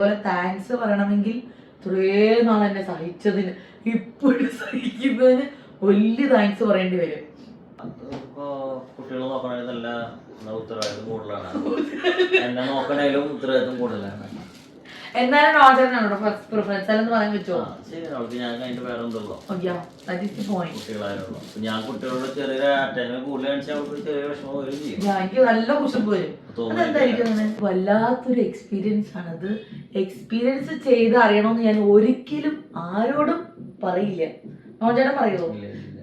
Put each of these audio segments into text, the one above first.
അതുപോലെ താങ്ക്സ് പറയണമെങ്കിൽ ഇത്രയും നാൾ എന്നെ സഹിച്ചതിന് ഇപ്പോഴും സഹിക്കുന്നതിന് വലിയ താങ്ക്സ് പറയേണ്ടി വരും. കുട്ടികൾ നോക്കണേലും നല്ല ഉത്തരവാദിത്വം കൂടുതലാണ്, എന്നെ നോക്കണേലും ഉത്തരവാദിത്വം കൂടുതലാണ്. എന്നാലും നോട്ടനാണോ ഫസ്റ്റ് പ്രിഫറൻസ് അല്ലെന്ന് പറയാൻ പറ്റുമോ? ശരി, ഞാൻ അതിന്റെ വേറെ എന്തല്ലോ കുട്ടികളായാലുള്ളൂ. ഞാൻ കുട്ടികളോട് ചെറിയൊരു അറ്റാച്ച്മെന്റ് കൂടുതൽ കാണിച്ചാൽ അവർക്ക് ചെറിയ വിഷമം വരും ചെയ്യും. എനിക്ക് നല്ല കുശുമ്പ് വരും. അതെന്തായിരിക്കും വല്ലാത്തൊരു എക്സ്പീരിയൻസ് ആണത്. എക്സ്പീരിയൻസ് ചെയ്ത് അറിയണമെന്ന് ഞാൻ ഒരിക്കലും ആരോടും പറയില്ല. നോട്ടേട്ടൻ പറയുമോ?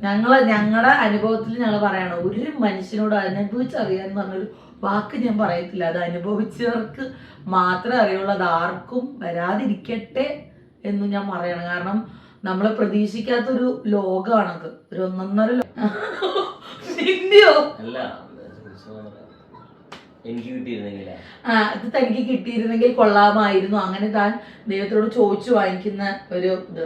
ഞങ്ങളുടെ അനുഭവത്തിൽ ഞങ്ങൾ പറയണോ, ഒരു മനുഷ്യനോട് അനുഭവിച്ചറിയാന്ന് പറഞ്ഞൊരു വാക്ക് ഞാൻ പറയത്തില്ല. അത് അനുഭവിച്ചവർക്ക് മാത്രമേ അറിയുള്ളൂ. അത് ആർക്കും വരാതിരിക്കട്ടെ എന്ന് ഞാൻ പറയണം. കാരണം നമ്മളെ പ്രതീക്ഷിക്കാത്തൊരു ലോകമാണത്. ഒരു ഒന്നൊന്നര ഇത് തനിക്ക് കിട്ടിയിരുന്നെങ്കിൽ കൊള്ളാമായിരുന്നു, അങ്ങനെ താൻ ദൈവത്തോട് ചോദിച്ചു വാങ്ങിക്കുന്ന ഒരു ഇത്.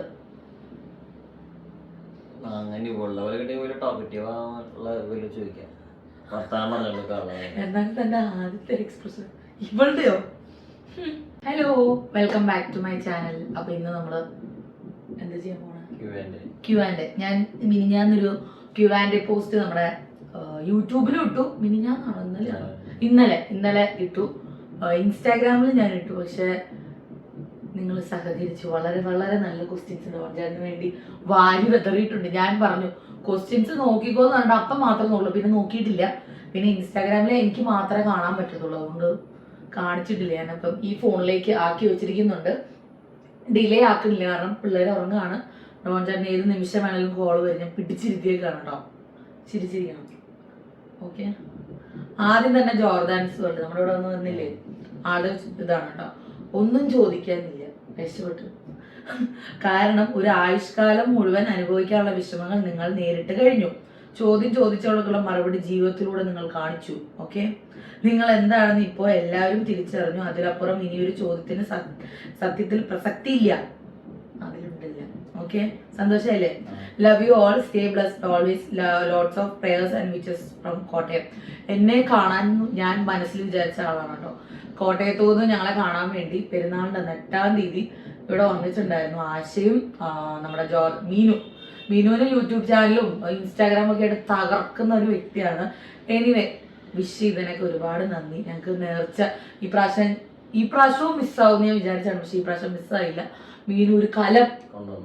എന്നാലും തന്റെ ആദ്യത്തെ എക്സ്പ്രഷൻ ഇവളുടെയോ? Hello, welcome back to my channel. അപ്പൊ ഇന്ന് നമ്മള് എന്താ ചെയ്യാൻ പോണ? Q&A. ഞാൻ മിനിഞ്ഞാന്നൊരു Q&A പോസ്റ്റ് നമ്മുടെ യൂട്യൂബിലും ഇട്ടു. മിനിഞ്ഞാന്നാണോ ഇന്നലെ ഇട്ടു. ഇൻസ്റ്റാഗ്രാമിൽ ഞാൻ ഇട്ടു. പക്ഷെ നിങ്ങൾ സഹകരിച്ചു. വളരെ വളരെ നല്ല ക്വസ്റ്റ്യൻസ് നോർജാന് വേണ്ടി വാരി വെതറിയിട്ടുണ്ട്. ഞാൻ പറഞ്ഞു ക്വസ്റ്റ്യൻസ് നോക്കിക്കോന്ന് പറഞ്ഞിട്ട് അപ്പം മാത്രമേ നോക്കുള്ളൂ, പിന്നെ നോക്കിയിട്ടില്ല. പിന്നെ ഇൻസ്റ്റാഗ്രാമിൽ എനിക്ക് മാത്രമേ കാണാൻ പറ്റത്തുള്ളൂ, അതുകൊണ്ട് കാണിച്ചിട്ടില്ല. ഞാനപ്പം ഈ ഫോണിലേക്ക് ആക്കി വെച്ചിരിക്കുന്നുണ്ട്. ഡിലേ ആക്കുന്നില്ല, കാരണം പിള്ളേർ ഉറങ്ങുകയാണ്. നോർജാന് ഏത് നിമിഷം വേണമെങ്കിലും കോൾ വരും. ഞാൻ പിടിച്ചിരുത്തിയേക്കാണ് കേട്ടോ. ചിരിച്ചിരിക്കണം. ഓക്കെ, ആദ്യം തന്നെ ജോർദാൻസ് വേൾഡ് നമ്മുടെ ഇവിടെ വന്ന് വന്നില്ലേ, ആള് ഇതാണ് കേട്ടോ. ഒന്നും ചോദിക്കാനില്ല, രക്ഷപ്പെട്ടു. കാരണം ഒരു ആയുഷ്കാലം മുഴുവൻ അനുഭവിക്കാനുള്ള വിഷമങ്ങൾ നിങ്ങൾ നേരിട്ട് കഴിഞ്ഞു. ചോദ്യം ചോദിച്ചവൾക്കുള്ള മറുപടി ജീവിതത്തിലൂടെ നിങ്ങൾ കാണിച്ചു. ഓക്കെ, നിങ്ങൾ എന്താണെന്ന് ഇപ്പോൾ എല്ലാവരും തിരിച്ചറിഞ്ഞു. അതിലപ്പുറം ഇനിയൊരു ചോദ്യത്തിന് സത്യത്തിൽ പ്രസക്തിയില്ല, അതിലുണ്ടില്ല. ഓക്കെ, സന്തോഷമല്ലേ? Love you all, stay blessed always, lots of prayers and witches from Kottayam. എന്നെ കാണാൻ ഞാൻ മനസ്സിൽ വിചാരിച്ച ആളാണ് കേട്ടോ. കോട്ടയത്തു നിന്ന് ഞങ്ങളെ കാണാൻ വേണ്ടി പെരുന്നാളിന്റെ 8-ാം തീയതി ഇവിടെ വന്നിട്ടുണ്ടായിരുന്നു. ആശയും നമ്മുടെ മീനുവിന് യൂട്യൂബ് ചാനലും ഇൻസ്റ്റാഗ്രാമൊക്കെ ആയിട്ട് തകർക്കുന്ന ഒരു വ്യക്തിയാണ്. എനിവേ, വിഷ് ചെയ്തതിനൊക്കെ ഒരുപാട് നന്ദി. ഞങ്ങൾക്ക് നേർച്ച ഈ പ്രാവശ്യവും മിസ്സാവും ഞാൻ വിചാരിച്ചാണ്, പക്ഷെ ഈ പ്രാവശ്യം മിസ്സായില്ല. മീനു ഒരു കലം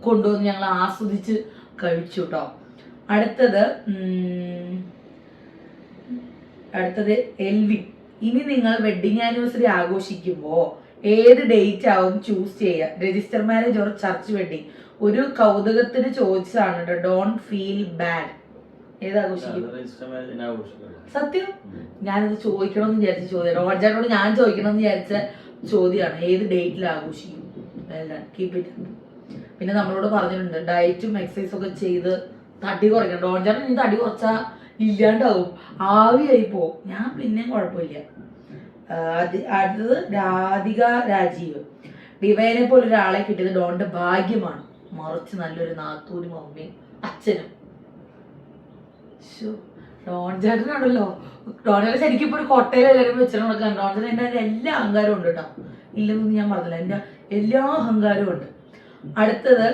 കൊണ്ടുവന്ന് ഞങ്ങൾ ആസ്വദിച്ച് കഴിച്ചു കേട്ടോ. അടുത്തത് എൽവി. ഇനി നിങ്ങൾ വെഡിങ് ആനിവേഴ്സറി ആഘോഷിക്കുമ്പോൾ ഏത് ഡേറ്റ് ആവും ചൂസ് ചെയ്യുക? Register marriage or church wedding? ഒരു കൗതുകത്തിന് ചോദിച്ചതാണ് കേട്ടോ. Don't feel bad. ഏതാഘോഷിക്കും? സത്യം ഞാനത് ചോദിക്കണമെന്ന് വിചാരിച്ച ചോദ്യം. റോജാനോട് ഞാൻ ചോദിക്കണമെന്ന് വിചാരിച്ച ചോദ്യമാണ്. ഏത് ഡേറ്റിൽ ആഘോഷിക്കും? Keep it. പിന്നെ നമ്മളോട് പറഞ്ഞിട്ടുണ്ട് ഡയറ്റും എക്സസൈസും ഒക്കെ ചെയ്ത് തടി കുറയ്ക്കണം. റോജാൻ ഇനി തടി കുറച്ചാ ഇല്ലാണ്ടാവും, ആവിയായി പോവും. ഞാൻ പിന്നെയും കുഴപ്പമില്ല. അടുത്തത് രാധിക രാജീവ്. ഡിവൈനെ പോലെ ഒരാളെ കിട്ടിയത് ഡോണിന്റെ ഭാഗ്യമാണ്, മറിച്ച് നല്ലൊരു നാത്തൂരും അമ്മയും അച്ഛനും. ഡോൺ ചേട്ടനാണല്ലോ. ഡോൺ ചേട്ടൻ ശരിക്കും ഇപ്പൊ ഒരു കോട്ടയിൽ എല്ലാവരും വെച്ചിട്ട് നടക്കാൻ. ഡോൺ ചേട്ടൻ എന്റെ എല്ലാ അഹങ്കാരവും ഉണ്ട് കേട്ടോ, ഇല്ലെന്നൊന്നും ഞാൻ പറഞ്ഞില്ല. എന്റെ എല്ലാ അഹങ്കാരവും ഉണ്ട്. അടുത്തത്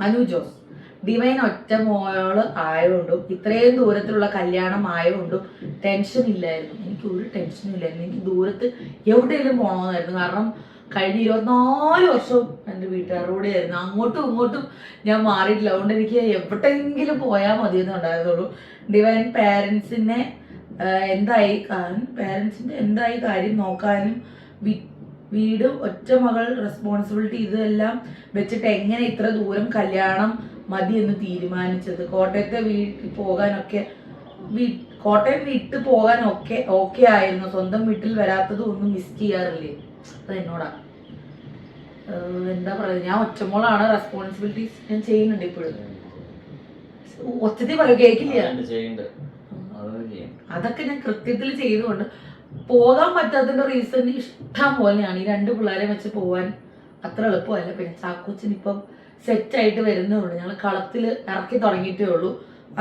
അനു ജോസ്. ഡിവൈൻ ഒറ്റ മോള് ആയതുകൊണ്ടും ഇത്രയും ദൂരത്തിലുള്ള കല്യാണം ആയതുകൊണ്ടും ടെൻഷൻ ഇല്ലായിരുന്നു. എനിക്ക് ഒരു ടെൻഷനും ഇല്ലായിരുന്നു. എനിക്ക് ദൂരത്ത് എവിടെയെങ്കിലും പോകണമെന്നായിരുന്നു. കാരണം കഴിഞ്ഞ 24 വർഷവും എൻ്റെ വീട്ടുകാരുടെ ആയിരുന്നു. അങ്ങോട്ടും ഇങ്ങോട്ടും ഞാൻ മാറിയിട്ടില്ല. അതുകൊണ്ട് എനിക്ക് എവിടെയെങ്കിലും പോയാൽ മതിയെന്ന് ഉണ്ടായിരുന്നുള്ളൂ. ഡിവൈൻ പാരൻസിന്റെ എന്തായി കാര്യം നോക്കാനും വീട് ഒറ്റ മകൾ റെസ്പോൺസിബിലിറ്റി ഇതെല്ലാം വെച്ചിട്ട് എങ്ങനെ ഇത്ര ദൂരം കല്യാണം മതി എന്ന് തീരുമാനിച്ചത്? കോട്ടയത്തെ കോട്ടയം വിട്ട് പോകാനൊക്കെ ഓക്കെ ആയിരുന്നു. സ്വന്തം വീട്ടിൽ വരാത്തത് ഒന്നും മിസ് ചെയ്യാറില്ലേ? അത് എന്നോടാ. എന്താ പറയുക, ഞാൻ ഒറ്റമോളാണ്. റെസ്പോൺസിബിലിറ്റീസ് ഞാൻ ചെയ്യുന്നുണ്ട് ഇപ്പോഴും. ഒച്ചത്തിൽ പറയും, കേൾക്കില്ല. അതൊക്കെ ഞാൻ കൃത്യത്തിൽ ചെയ്തുകൊണ്ട് പോകാൻ പറ്റാത്തതിന്റെ റീസൺ ഇഷ്ടം പോലെയാണ്. ഈ 2 പിള്ളേരെ വെച്ച് പോവാൻ അത്ര എളുപ്പമല്ല. പിന്നെ ചാക്കോച്ചൻ ഇപ്പം സെറ്റായിട്ട് വരുന്നേ ഉള്ളൂ. ഞങ്ങൾ കളത്തിൽ ഇറക്കി തുടങ്ങിയിട്ടേ ഉള്ളൂ.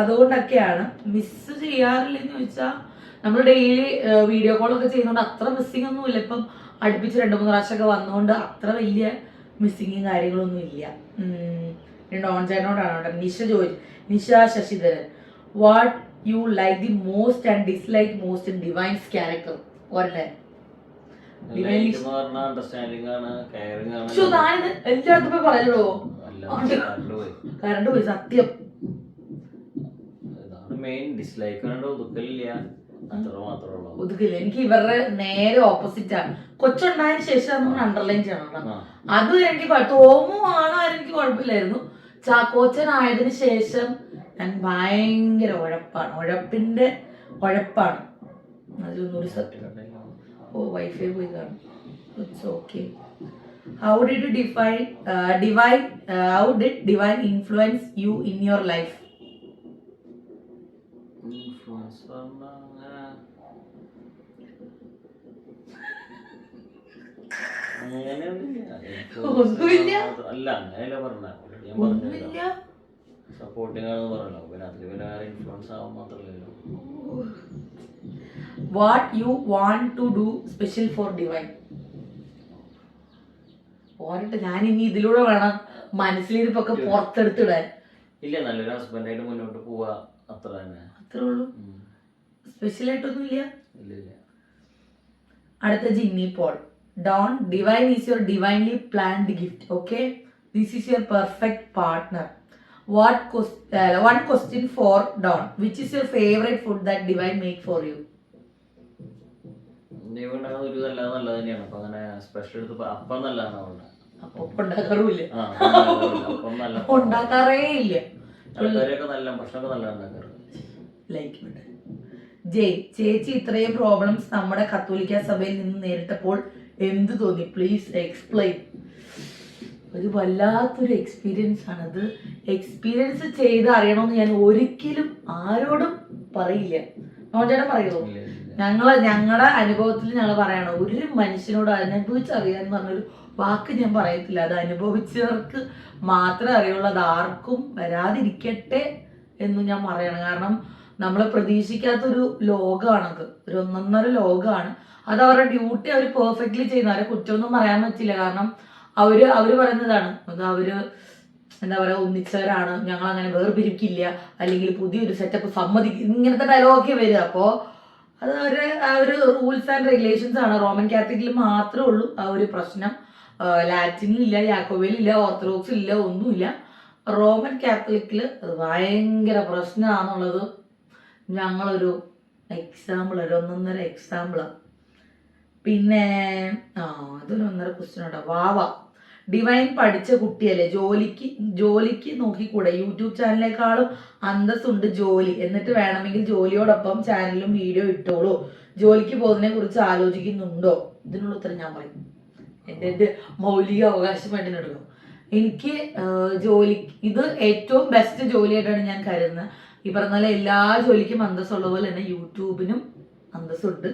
അതുകൊണ്ടൊക്കെയാണ്. മിസ് ചെയ്യാറില്ലെന്ന് ചോദിച്ചാൽ നമ്മൾ ഡെയിലി വീഡിയോ കോളൊക്കെ ചെയ്യുന്നതുകൊണ്ട് അത്ര മിസ്സിംഗ് ഒന്നുമില്ല. ഇപ്പം അടുപ്പിച്ച് 2-3 പ്രാവശ്യമൊക്കെ വന്നുകൊണ്ട് അത്ര വലിയ മിസ്സിങ്ങും കാര്യങ്ങളൊന്നും ഇല്ല. ഡോൺ ചേട്ടനോടാണ് Nisha Sasidharan, what you like the most and dislike most in Divine's character? ഒരേ എല്ലായിടത്തും പോയി പറയലോ, കറണ്ട് പോയി സത്യം. ഒതുക്കില്ല. എനിക്ക് ഇവരുടെ നേരെ ഓപ്പോസിറ്റ് ആണ്. കൊച്ചുണ്ടായതിനു ശേഷം നമ്മൾ അണ്ടർലൈൻ ചെയ്യണം. അത് എനിക്ക് തോമു ആണാരും എനിക്ക് കുഴപ്പമില്ലായിരുന്നു. ചാക്കോച്ചനായതിനു ശേഷം ഞാൻ ഭയങ്കര ഉഴപ്പിന്റെ ഉഴപ്പാണ്. അതിലൊന്നൊരു സത്യം. ഓ വൈഫൈ പോയി കാണും. It's okay. How did divine influence you in your life? What you want to do special for divine? പോരട്ടെ, ഞാൻ ഇനി ഇതിലൂടെ വേണം മനസ്സിലിരിപ്പൊക്കെ പുറത്തെടുത്തിടാൻ. ഇല്ല, നല്ലൊരു ഹസ്ബൻഡായിട്ട് മുന്നോട്ട് പോവാ, അത്ര തന്നെ. അത്രേ ഉള്ളൂ, സ്പെഷ്യൽ ആയിട്ടൊന്നും ഇല്ല. അടുത്ത Jinny Paul. Don, Divine is your divinely planned gift. Okay, this is your perfect partner. One question for Dawn. Which is your favorite food that divine make for you? ഉണ്ടാക്കാറേ ഇല്ല. ജയ്, ചേച്ചി ഇത്രയും പ്രോബ്ലംസ് നമ്മുടെ കത്തോലിക്ക സഭയിൽ നിന്ന് നേരിട്ടപ്പോൾ എന്ത് തോന്നി? Please explain. ഒരു വല്ലാത്തൊരു എക്സ്പീരിയൻസ് ആണത്. എക്സ്പീരിയൻസ് ചെയ്ത് അറിയണമെന്ന് ഞാൻ ഒരിക്കലും ആരോടും പറയില്ല. നോഞ്ചേട്ടൻ പറയുമോ? ഞങ്ങളുടെ അനുഭവത്തിൽ ഞങ്ങൾ പറയണം, ഒരു മനുഷ്യനോട് അനുഭവിച്ചറിയാന്ന് പറഞ്ഞൊരു വാക്ക് ഞാൻ പറയത്തില്ല. അത് അനുഭവിച്ചവർക്ക് മാത്രമേ അറിയുള്ളൂ. അത് ആർക്കും വരാതിരിക്കട്ടെ എന്ന് ഞാൻ പറയണം. കാരണം നമ്മൾ പ്രതീക്ഷിക്കാത്തൊരു ലോകമാണത്, ഒരു ഒന്നൊന്നര ലോകമാണ്. അത് അവരുടെ ഡ്യൂട്ടി അവർ പെർഫെക്റ്റ്ലി ചെയ്യുന്ന, അവരെ കുറ്റമൊന്നും പറയാൻ പറ്റില്ല. കാരണം അവര് പറയുന്നതാണ്, അത് അവര് എന്താ പറയാ, ഒന്നിച്ചവരാണ്, ഞങ്ങൾ അങ്ങനെ വേർപിരിക്കില്ല, അല്ലെങ്കിൽ പുതിയൊരു സെറ്റപ്പ് സമ്മതിക്കും, ഇങ്ങനത്തെ ഡയലോഗൊക്കെ വരിക. അപ്പോൾ അത് ആ ഒരു റൂൾസ് ആൻഡ് റെഗുലേഷൻസ് ആണ്. റോമൻ കാത്തലിക്കിൽ മാത്രമേ ഉള്ളൂ ആ ഒരു പ്രശ്നം. ലാറ്റിനിലില്ല, യാക്കോബയിലില്ല, ഓർത്തഡോക്സിലില്ല, ഒന്നുമില്ല. റോമൻ കാത്തലിക്കിൽ അത് ഭയങ്കര പ്രശ്നമാണെന്നുള്ളത് ഞങ്ങളൊരു എക്സാമ്പിൾ, ഒരു ഒന്നൊന്നര എക്സാമ്പിളാണ്. പിന്നെ അതൊരു ഒന്നര ക്വസ്റ്റ്യൻ ഉണ്ടോ. വാവ, ഡിവൈൻ പഠിച്ച കുട്ടിയല്ലേ, ജോലിക്ക് നോക്കിക്കൂടെ? യൂട്യൂബ് ചാനലിനേക്കാളും അന്തസ്സുണ്ട് ജോലി, എന്നിട്ട് വേണമെങ്കിൽ ജോലിയോടൊപ്പം ചാനലിലും വീഡിയോ ഇട്ടോളൂ. ജോലിക്ക് പോകുന്നതിനെ കുറിച്ച് ആലോചിക്കുന്നുണ്ടോ? ഇതിനുള്ള ഉത്തരം ഞാൻ പറയും. എൻ്റെ മൗലിക അവകാശമായിട്ട് എടുക്കും. എനിക്ക് ഇത് ഏറ്റവും ബെസ്റ്റ് ജോലിയായിട്ടാണ് ഞാൻ കരുതുന്നത്. ഈ പറഞ്ഞ പോലെ എല്ലാ ജോലിക്കും അന്തസ്സുള്ള പോലെ തന്നെ യൂട്യൂബിനും അന്തസ്സുണ്ട്.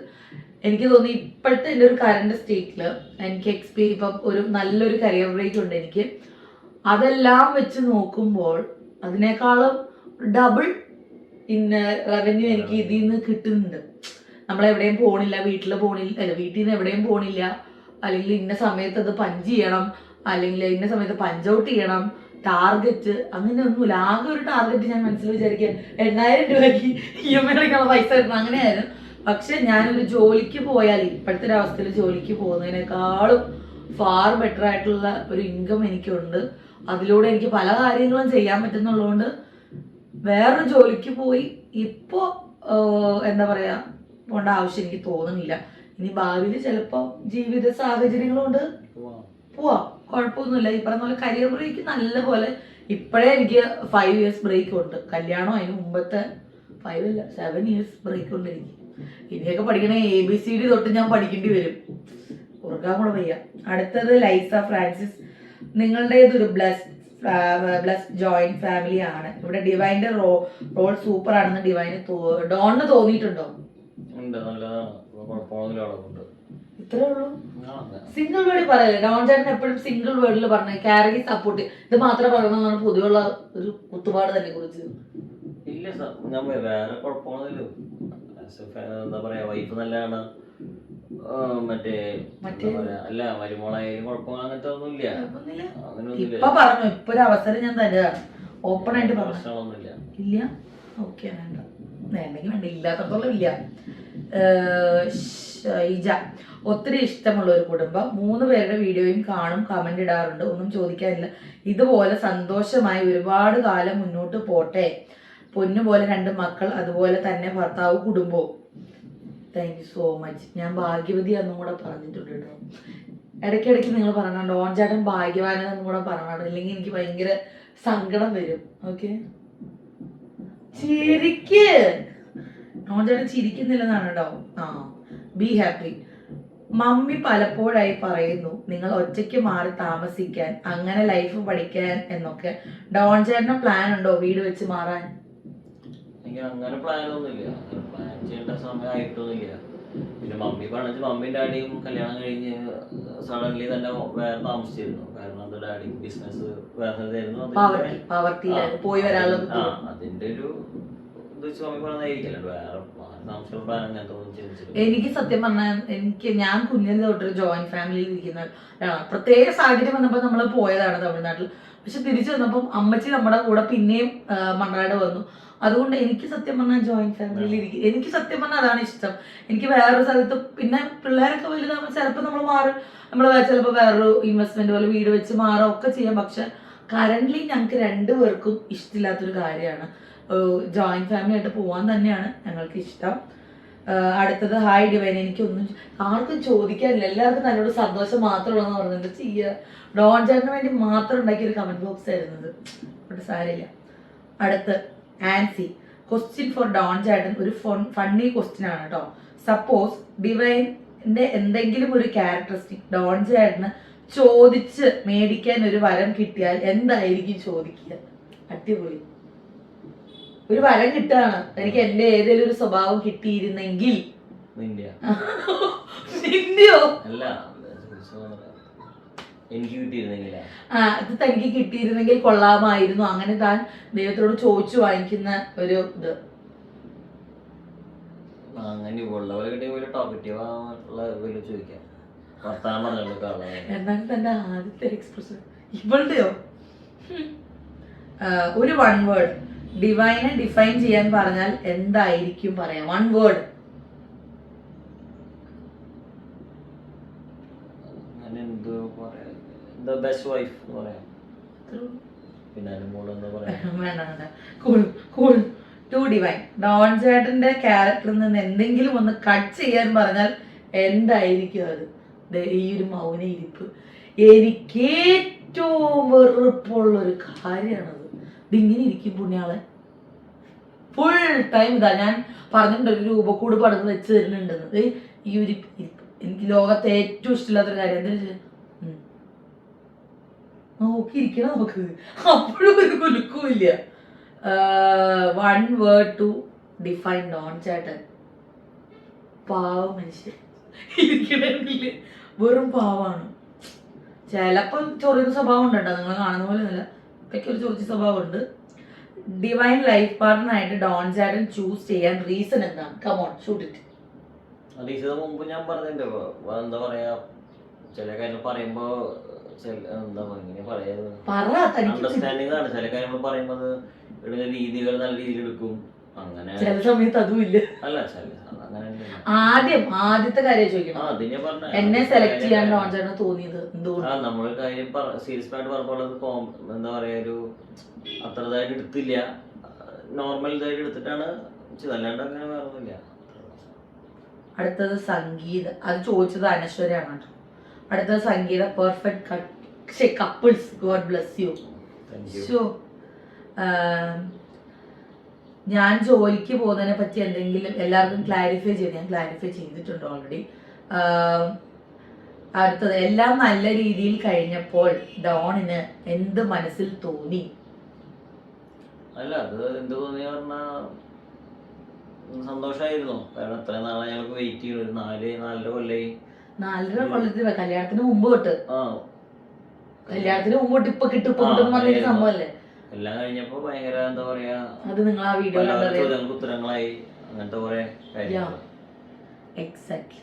എനിക്ക് തോന്നി ഇപ്പോഴത്തെ എൻ്റെ ഒരു കറണ്ട് സ്റ്റേറ്റിൽ എനിക്ക് ഇപ്പം ഒരു നല്ലൊരു കരിയർ ബ്രേക്ക് ഉണ്ട് എനിക്ക്. അതെല്ലാം വെച്ച് നോക്കുമ്പോൾ അതിനേക്കാളും ഡബിൾ റവന്യൂ എനിക്ക് ഇതിൽ നിന്ന് കിട്ടുന്നുണ്ട്. നമ്മളെവിടെയും പോണില്ല, വീട്ടിൽ നിന്ന് എവിടെയും പോണില്ല, അല്ലെങ്കിൽ ഇന്ന സമയത്ത് അത് പഞ്ച് ചെയ്യണം, അല്ലെങ്കിൽ ഇന്ന സമയത്ത് പഞ്ച് ഔട്ട് ചെയ്യണം, ടാർഗറ്റ് അങ്ങനെയൊന്നുമില്ല. ആകെ ഒരു ടാർഗറ്റ് ഞാൻ മനസ്സിൽ വിചാരിക്കുക 8,000 രൂപയ്ക്ക് EMI അടയ്ക്കാനുള്ള പൈസ കിട്ടണം, അങ്ങനെയായിരുന്നു. പക്ഷെ ഞാനൊരു ജോലിക്ക് പോയാൽ, ഇപ്പോഴത്തെ ഒരു അവസ്ഥയിൽ ജോലിക്ക് പോകുന്നതിനേക്കാളും ഫാർ ബെറ്റർ ആയിട്ടുള്ള ഒരു ഇൻകം എനിക്കുണ്ട്. അതിലൂടെ എനിക്ക് പല കാര്യങ്ങളും ചെയ്യാൻ പറ്റുന്നുള്ളതുകൊണ്ട് വേറൊരു ജോലിക്ക് പോയി ഇപ്പോൾ എന്താ പറയുക പോകേണ്ട ആവശ്യം എനിക്ക് തോന്നുന്നില്ല. ഇനി ഭാവിയിൽ ചിലപ്പോൾ ജീവിത സാഹചര്യങ്ങൾ കൊണ്ട് പോവാം, കുഴപ്പമൊന്നുമില്ല. ഈ പറഞ്ഞ പോലെ കരിയർ ബ്രേക്ക് നല്ല പോലെ ഇപ്പോഴേ എനിക്ക് 5 years ബ്രേക്ക് ഉണ്ട്. കല്യാണം അതിന് മുമ്പത്തെ 7 years ബ്രേക്ക് ഉണ്ട് എനിക്ക്. ഇനിയൊക്കെ പഠിക്കണേ ABCD തൊട്ട് ഞാൻ പഠിക്കേണ്ടി വരും, ഓർക്കാൻ കൂടെ വയ്യ. അടുത്തത് ലൈസ ഫ്രാൻസിസ്, നിങ്ങളുടേതൊരു ബ്ലസ്ഡ് ജോയിന്റ് ഫാമിലി ആണ്. ഇവിടെ ഡിവൈൻ്റെ റോൾ സൂപ്പർ ആണെന്ന് ഡോണിന് തോന്നിയിട്ടുണ്ടോ? ഇത്രേ ഉള്ളൂ. സിംഗിൾ വേർഡ് പറയല്ലേ ഡോൺ ചേട്ടൻ എപ്പോഴും സിംഗിൾ വേർഡിൽ പറഞ്ഞു ക്യാരകി സപ്പോർട്ട്, ഇത് മാത്രമേ പറയണമെന്നാണ് പൊതുവെയുള്ള ഒരു കുത്തുപാട് തന്നെ കുറിച്ച്. ഇല്ല സാർ, ഞാൻ വേറെ കുഴപ്പമൊന്നുമില്ല. എന്താ പറയാ, വൈഫ് നല്ലതാണ്, മറ്റേ അല്ല മരുമോളായാലും കുഴപ്പം അങ്ങനത്തെ ഒന്നുമില്ല. ഇപ്പൊ പറഞ്ഞു, ഇപ്പൊ ഒരു അവസരം ഞാൻ തരാണ്, ഓപ്പൺ ആയിട്ട് പ്രശ്നമൊന്നുമില്ല. ഇല്ല. ഓക്കെ, വേണ്ട, വേണ്ടെങ്കിൽ വേണ്ട, ഇല്ലാത്തത്തോളം ഇല്ല. ഷൈജ, ഒത്തിരി ഇഷ്ടമുള്ള ഒരു കുടുംബം, 3 പേരുടെ വീഡിയോയും കാണും, കമന്റ് ഇടാറുണ്ട്, ഒന്നും ചോദിക്കാനില്ല. ഇതുപോലെ സന്തോഷമായി ഒരുപാട് കാലം മുന്നോട്ട് പോട്ടെ. പൊന്നുപോലെ 2 മക്കൾ, അതുപോലെ തന്നെ ഭർത്താവ്, കുടുംബവും. Thank you so much. ഞാൻ ഭാഗ്യവതി എന്നും കൂടെ പറഞ്ഞിട്ടുണ്ട് കേട്ടോ. ഇടയ്ക്കിടയ്ക്ക് നിങ്ങൾ പറഞ്ഞോ ഡോൺ ചേട്ടൻ ഭാഗ്യവാനെന്നും കൂടെ പറഞ്ഞോ, ഇല്ലെങ്കിൽ എനിക്ക് ഭയങ്കര സങ്കടം വരും. ഓക്കെ, ചിരിക്ക്. ഡോൺ ചേട്ടൻ ചിരിക്കുന്നില്ലെന്നാണ് കേട്ടോ. ആ, ബി ഹാപ്പി. മമ്മി പലപ്പോഴായി പറയുന്നു നിങ്ങൾ ഒറ്റയ്ക്ക് മാറി താമസിക്കാൻ, അങ്ങനെ ലൈഫ് പഠിക്കാൻ എന്നൊക്കെ. ഡോൺ ചേട്ടന് പ്ലാൻ ഉണ്ടോ വീട് വെച്ച് മാറാൻ? എനിക്ക് അങ്ങനെ പ്ലാനൊന്നുമില്ല, പ്ലാൻ ചെയ്യേണ്ട സമയമായിട്ടൊന്നുമില്ല. പിന്നെ മമ്മി പറഞ്ഞിട്ട് മമ്മിയും ഡാഡിയും കല്യാണം കഴിഞ്ഞ് സഡൻലി തന്നെ വേറെ താമസിച്ചിരുന്നു. കാരണം അത് ഡാഡി ബിസിനസ് വേറെ ആയിരുന്നു. അതിന്റെ ഒരു ഇത് വെച്ച് മമ്മി പറഞ്ഞതായിരിക്കല്ലോ, വേറെ താമസിക്കുന്ന പ്ലാൻ അങ്ങനത്തെ ഒന്നും ചിന്തിച്ചില്ല. എനിക്ക് സത്യം പറഞ്ഞാൽ ഞാൻ കുഞ്ഞിൽ തൊട്ടൊരു ജോയിന്റ് ഫാമിലിയിൽ ഇരിക്കുന്ന ഒരാളാണ്. പ്രത്യേക സാഹചര്യം വന്നപ്പോൾ നമ്മൾ പോയതാണ് തമിഴ്നാട്ടിൽ. പക്ഷെ തിരിച്ചു വന്നപ്പം അമ്മച്ചി നമ്മുടെ കൂടെ പിന്നെയും മണ്ണാട് വന്നു. അതുകൊണ്ട് എനിക്ക് സത്യം പറഞ്ഞാൽ ജോയിന്റ് ഫാമിലിയിൽ ഇരിക്കും. എനിക്ക് സത്യം പറഞ്ഞാൽ അതാണ് ഇഷ്ടം. എനിക്ക് വേറൊരു സ്ഥലത്ത്, പിന്നെ പിള്ളേരൊക്കെ വലുതാകുമ്പോൾ ചിലപ്പോൾ നമ്മൾ മാറും, നമ്മൾ ചിലപ്പോൾ വേറൊരു ഇൻവെസ്റ്റ്മെന്റ് പോലെ വീട് വെച്ച് മാറുക ഒക്കെ ചെയ്യാം. പക്ഷെ കറന്റ്ലി ഞങ്ങൾക്ക് 2 പേർക്കും ഇഷ്ടമില്ലാത്തൊരു കാര്യമാണ്. ജോയിന്റ് ഫാമിലി ആയിട്ട് പോകാൻ തന്നെയാണ് ഞങ്ങൾക്ക് ഇഷ്ടം. അടുത്തത്, ഹായ് ഡിവൈൻ, എനിക്കൊന്നും ആർക്കും ചോദിക്കാനില്ല, എല്ലാവർക്കും നല്ലൊരു സന്തോഷം മാത്രമുള്ളതെന്ന് പറഞ്ഞിട്ട് ചെയ്യുക. ഡോൺ ചേട്ടന് വേണ്ടി മാത്രം ഉണ്ടാക്കിയൊരു കമന്റ് ബോക്സ് ആയിരുന്നത്, ബട്ട് സാരില്ല. അടുത്ത് ആൻസി, ക്വസ്റ്റ്യൻ ഫോർ ഡോൺ ചേട്ടൻ, ഒരു ഫണ്ണി ക്വസ്റ്റ്യൻ ആണ് കേട്ടോ. സപ്പോസ് ഡിവൈൻ്റെ എന്തെങ്കിലും ഒരു ക്യാരക്ടറിസ്റ്റിക് ഡോൺ ചേട്ടന് ചോദിച്ച് മേടിക്കാൻ ഒരു വരം കിട്ടിയാൽ എന്തായിരിക്കും ചോദിക്കുക? അടിപൊളി. ഒരു വരം കിട്ടുകയാണ്, എനിക്ക് എന്റെ ഏതെങ്കിലും ഒരു സ്വഭാവം കിട്ടിയിരുന്നെങ്കിൽ. നിന്റെയോ? അല്ല, എനിക്ക് കിട്ടിയിരുന്നെങ്കിൽ, ഇത് തനിക്ക് കിട്ടിയിരുന്നെങ്കിൽ കൊള്ളാമായിരുന്നു, അങ്ങനെ താൻ ദൈവത്തോട് ചോദിച്ചു വാങ്ങിക്കുന്ന ഒരു ഇത്. അങ്ങനെ ഉള്ളവരെ കിട്ടിയ പോലെ ടോക്കറ്റീവ് ആയിട്ടുള്ള ചോദിക്കാം. എന്നാൽ തന്റെ ആദ്യത്തെ എക്സ്പ്രഷൻ ഇവളുടെയോ? ഒരു 1 വേർഡ് ഡിവൈനെ ഡിഫൈൻ ചെയ്യാൻ പറഞ്ഞാൽ എന്തായിരിക്കും പറയാം? 1 വേർഡ്. ഡോൺ ചേട്ടന്റെ ക്യാരക്ടറിൽ നിന്ന് എന്തെങ്കിലും ഒന്ന് കട്ട് ചെയ്യാൻ പറഞ്ഞാൽ എന്തായിരിക്കും അത്? ഈ ഒരു മൗന ഇരിപ്പ് എനിക്ക് ഏറ്റവും വെറുപ്പുള്ളൊരു കാര്യമാണത്. ഇതിങ്ങനെ ഇരിക്കും പുണ്യാളെ, ഫുൾ ടൈം ഇതാ. ഞാൻ പറഞ്ഞിട്ടുണ്ട് ഒരു രൂപക്കൂട് പടന്ന് വെച്ച് തരുന്നുണ്ടെന്നത്. ഈ ഒരു ഇരിപ്പ് എനിക്ക് ലോകത്തെ ഏറ്റവും ഇഷ്ടമില്ലാത്തൊരു കാര്യം. എന്താ നോക്കിയിരിക്കണം നമുക്ക്, അപ്പോഴും ഒരു കുലുക്കുമില്ല. 1 വേർഡ് ടു ഡിഫൈൻ ഡോൺ ചേട്ടൻ. പാവം മനുഷ്യൻ, ഇരിക്കണമെങ്കിൽ വെറും പാവാണ്. ചിലപ്പോൾ ചൊറിയുന്ന സ്വഭാവം ഉണ്ട് കേട്ടോ, നിങ്ങൾ കാണുന്ന പോലെ ഒന്നുമില്ല, ഇപ്പൊക്കെ ഒരു ചൊറിച്ച സ്വഭാവം ഉണ്ട്. ഡിവൈൻ ലൈഫ് പാർട്ണറായിട്ട് ഡോൺ ചേട്ടൻ ചൂസ് ചെയ്യാൻ റീസൺ എന്താണ്? Come on shoot it. മുമ്പ് ഞാൻ പറഞ്ഞിട്ടുണ്ടോ, എന്താ പറയാ, ചില കാര്യം പറയുമ്പോ അണ്ടർസ്റ്റാൻഡിംഗ് ആണ്. ചില കാര്യങ്ങൾ പറയുമ്പോ രീതികൾ നല്ല രീതിയിൽ എടുക്കും, അങ്ങനെ ചില സമയത്ത് അതും ഇല്ല. അല്ല, ആദ്യത്തെ കാര്യം ചോദിക്കണം, എന്നെ സെലക്ട് ചെയ്യാൻ ഡോൺ ചേട്ടന് തോന്നിയത് എന്തുകൊണ്ട്? നമ്മളൊരു കാര്യം സീരിയസ് ആയിട്ട് പറഞ്ഞപ്പോൾ എന്താ പറയാ, ഒരു അത്ര ഇതായിട്ട് എടുത്തില്ല, നോർമൽ ഇതായിട്ട് എടുത്തിട്ടാണ് അല്ലാണ്ട് അങ്ങനെ വേറെ ഒന്നുമില്ല. അടുത്തത് സംഗീത, അത് ചോദിച്ചത് അനശ്വരയാണ് കേട്ടോ. അടുത്തത് Sangeetha, perfect couples, God bless you. ഞാൻ ജോലിക്ക് പോകുന്നതിനെ പറ്റി എന്തെങ്കിലും എല്ലാവർക്കും ക്ലാരിഫൈ ചെയ്ത്, ഞാൻ ക്ലാരിഫൈ ചെയ്തിട്ടുണ്ട് ഓൾറെഡി. അടുത്തത്, എല്ലാം നല്ല രീതിയിൽ കഴിഞ്ഞപ്പോൾ ഡോണിന് എന്ത് മനസ്സിൽ തോന്നി? അല്ല, അത് എന്ത് തോന്നി പറഞ്ഞാ സന്തോഷമായിരുന്നു. കാരണം ഇത്രയും നാളെ ഞങ്ങൾക്ക് വെയിറ്റ് ചെയ്തു, ഒരു 4-4.5 കൊല്ലായി. 4.5 കൊല്ലത്തിൽ കല്യാണത്തിന് മുമ്പ് തൊട്ട്, കല്യാണത്തിന് മുമ്പ് തൊട്ട് ഇപ്പൊ കിട്ടും പറഞ്ഞൊരു സംഭവല്ലേ. എല്ലാം കഴിഞ്ഞപ്പോ ഭയങ്കര എന്താ പറയാ, അത് നിങ്ങൾ ആ വീഡിയോ ഉത്തരങ്ങളായി, അങ്ങനത്തെ കുറെ കാര്യങ്ങൾ. എക്സാക്ട്ലി.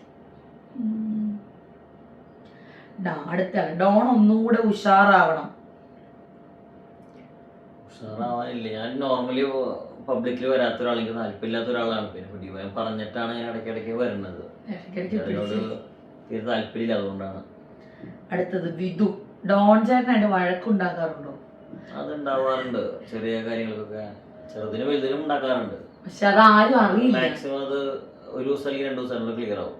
അടുത്ത ഡോൺ ഒന്നും കൂടെ ഉഷാറാവണം. ഉഷാറാവാനില്ല. ഞാൻ നോർമലി പബ്ലിക്കിൽ വരാത്ത ഒരാൾ, എനിക്ക് താല്പര്യമില്ലാത്ത ഒരാളാണ്. പിന്നെ ഡിവൈൻ പറഞ്ഞിട്ടാണ് ഞാൻ ഇടയ്ക്കിടയ്ക്ക് വരുന്നത്. അതിനോട് തീരെ താല്പര്യമില്ല, അതുകൊണ്ടാണ്. അടുത്തത് വിധു. ഡോൺ ചേട്ടനായിട്ട് വഴക്കുണ്ടാക്കാറുണ്ടോ? അതുണ്ടാവാറുണ്ട്. ചെറിയ കാര്യങ്ങൾക്കൊക്കെ ചെറുതിനും വലുതിനും ഉണ്ടാക്കാറുണ്ട്. പക്ഷെ അത് ആരും അറിയില്ല. മാക്സിമം അത് ഒരു ദിവസം അല്ലെങ്കിൽ 2 ദിവസം ക്ലിയർ ആവും.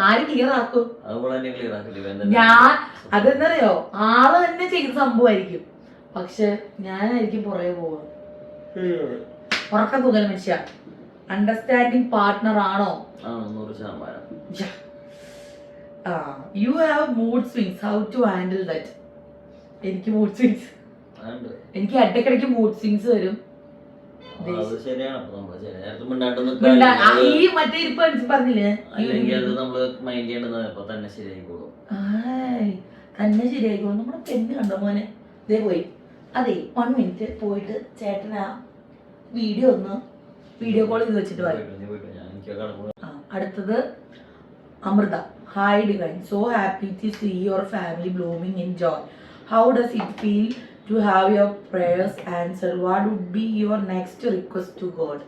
ആര് ക്ലിയർ ആക്കും? അതുപോലെ തന്നെ ക്ലിയർ ആക്കില്ല. ഞാൻ അതെന്തറിയോ, ആള് തന്നെ ചെയ്ത സംഭവമായിരിക്കും, പക്ഷെ ഞാനായിരിക്കും പുറകെ പോവുക. ഉറക്കം തൂങ്ങൽ മനുഷ്യ. അണ്ടർസ്റ്റാൻഡിങ് പാർട്ട്ണർ ആണോ? 100%. You have mood swings, how to handle that? എനിക്ക് മൂഡ് സ്വിങ്സ്, എനിക്ക് ഇടയ്ക്കിടയ്ക്ക് മൂഡ് സ്വിങ്സ് വരും. ഈ മറ്റേ ഇരിപ്പ് പറഞ്ഞില്ലേ, തന്നെ ശരിയായിക്കോളും. നമ്മുടെ പെണ്ണ് കണ്ടോ മോനെ, ഇതേ പോയി. അതെ, 1 മിനിറ്റ് പോയിട്ട് ചേട്ടനാ വീഡിയോ കോൾ ചെയ്ത് വെച്ചിട്ട് പറയും. അടുത്തത് Amrutha. Hi Divine, so happy to see your family blooming in joy. How does it feel to have your prayers answered? What would be your next request to God?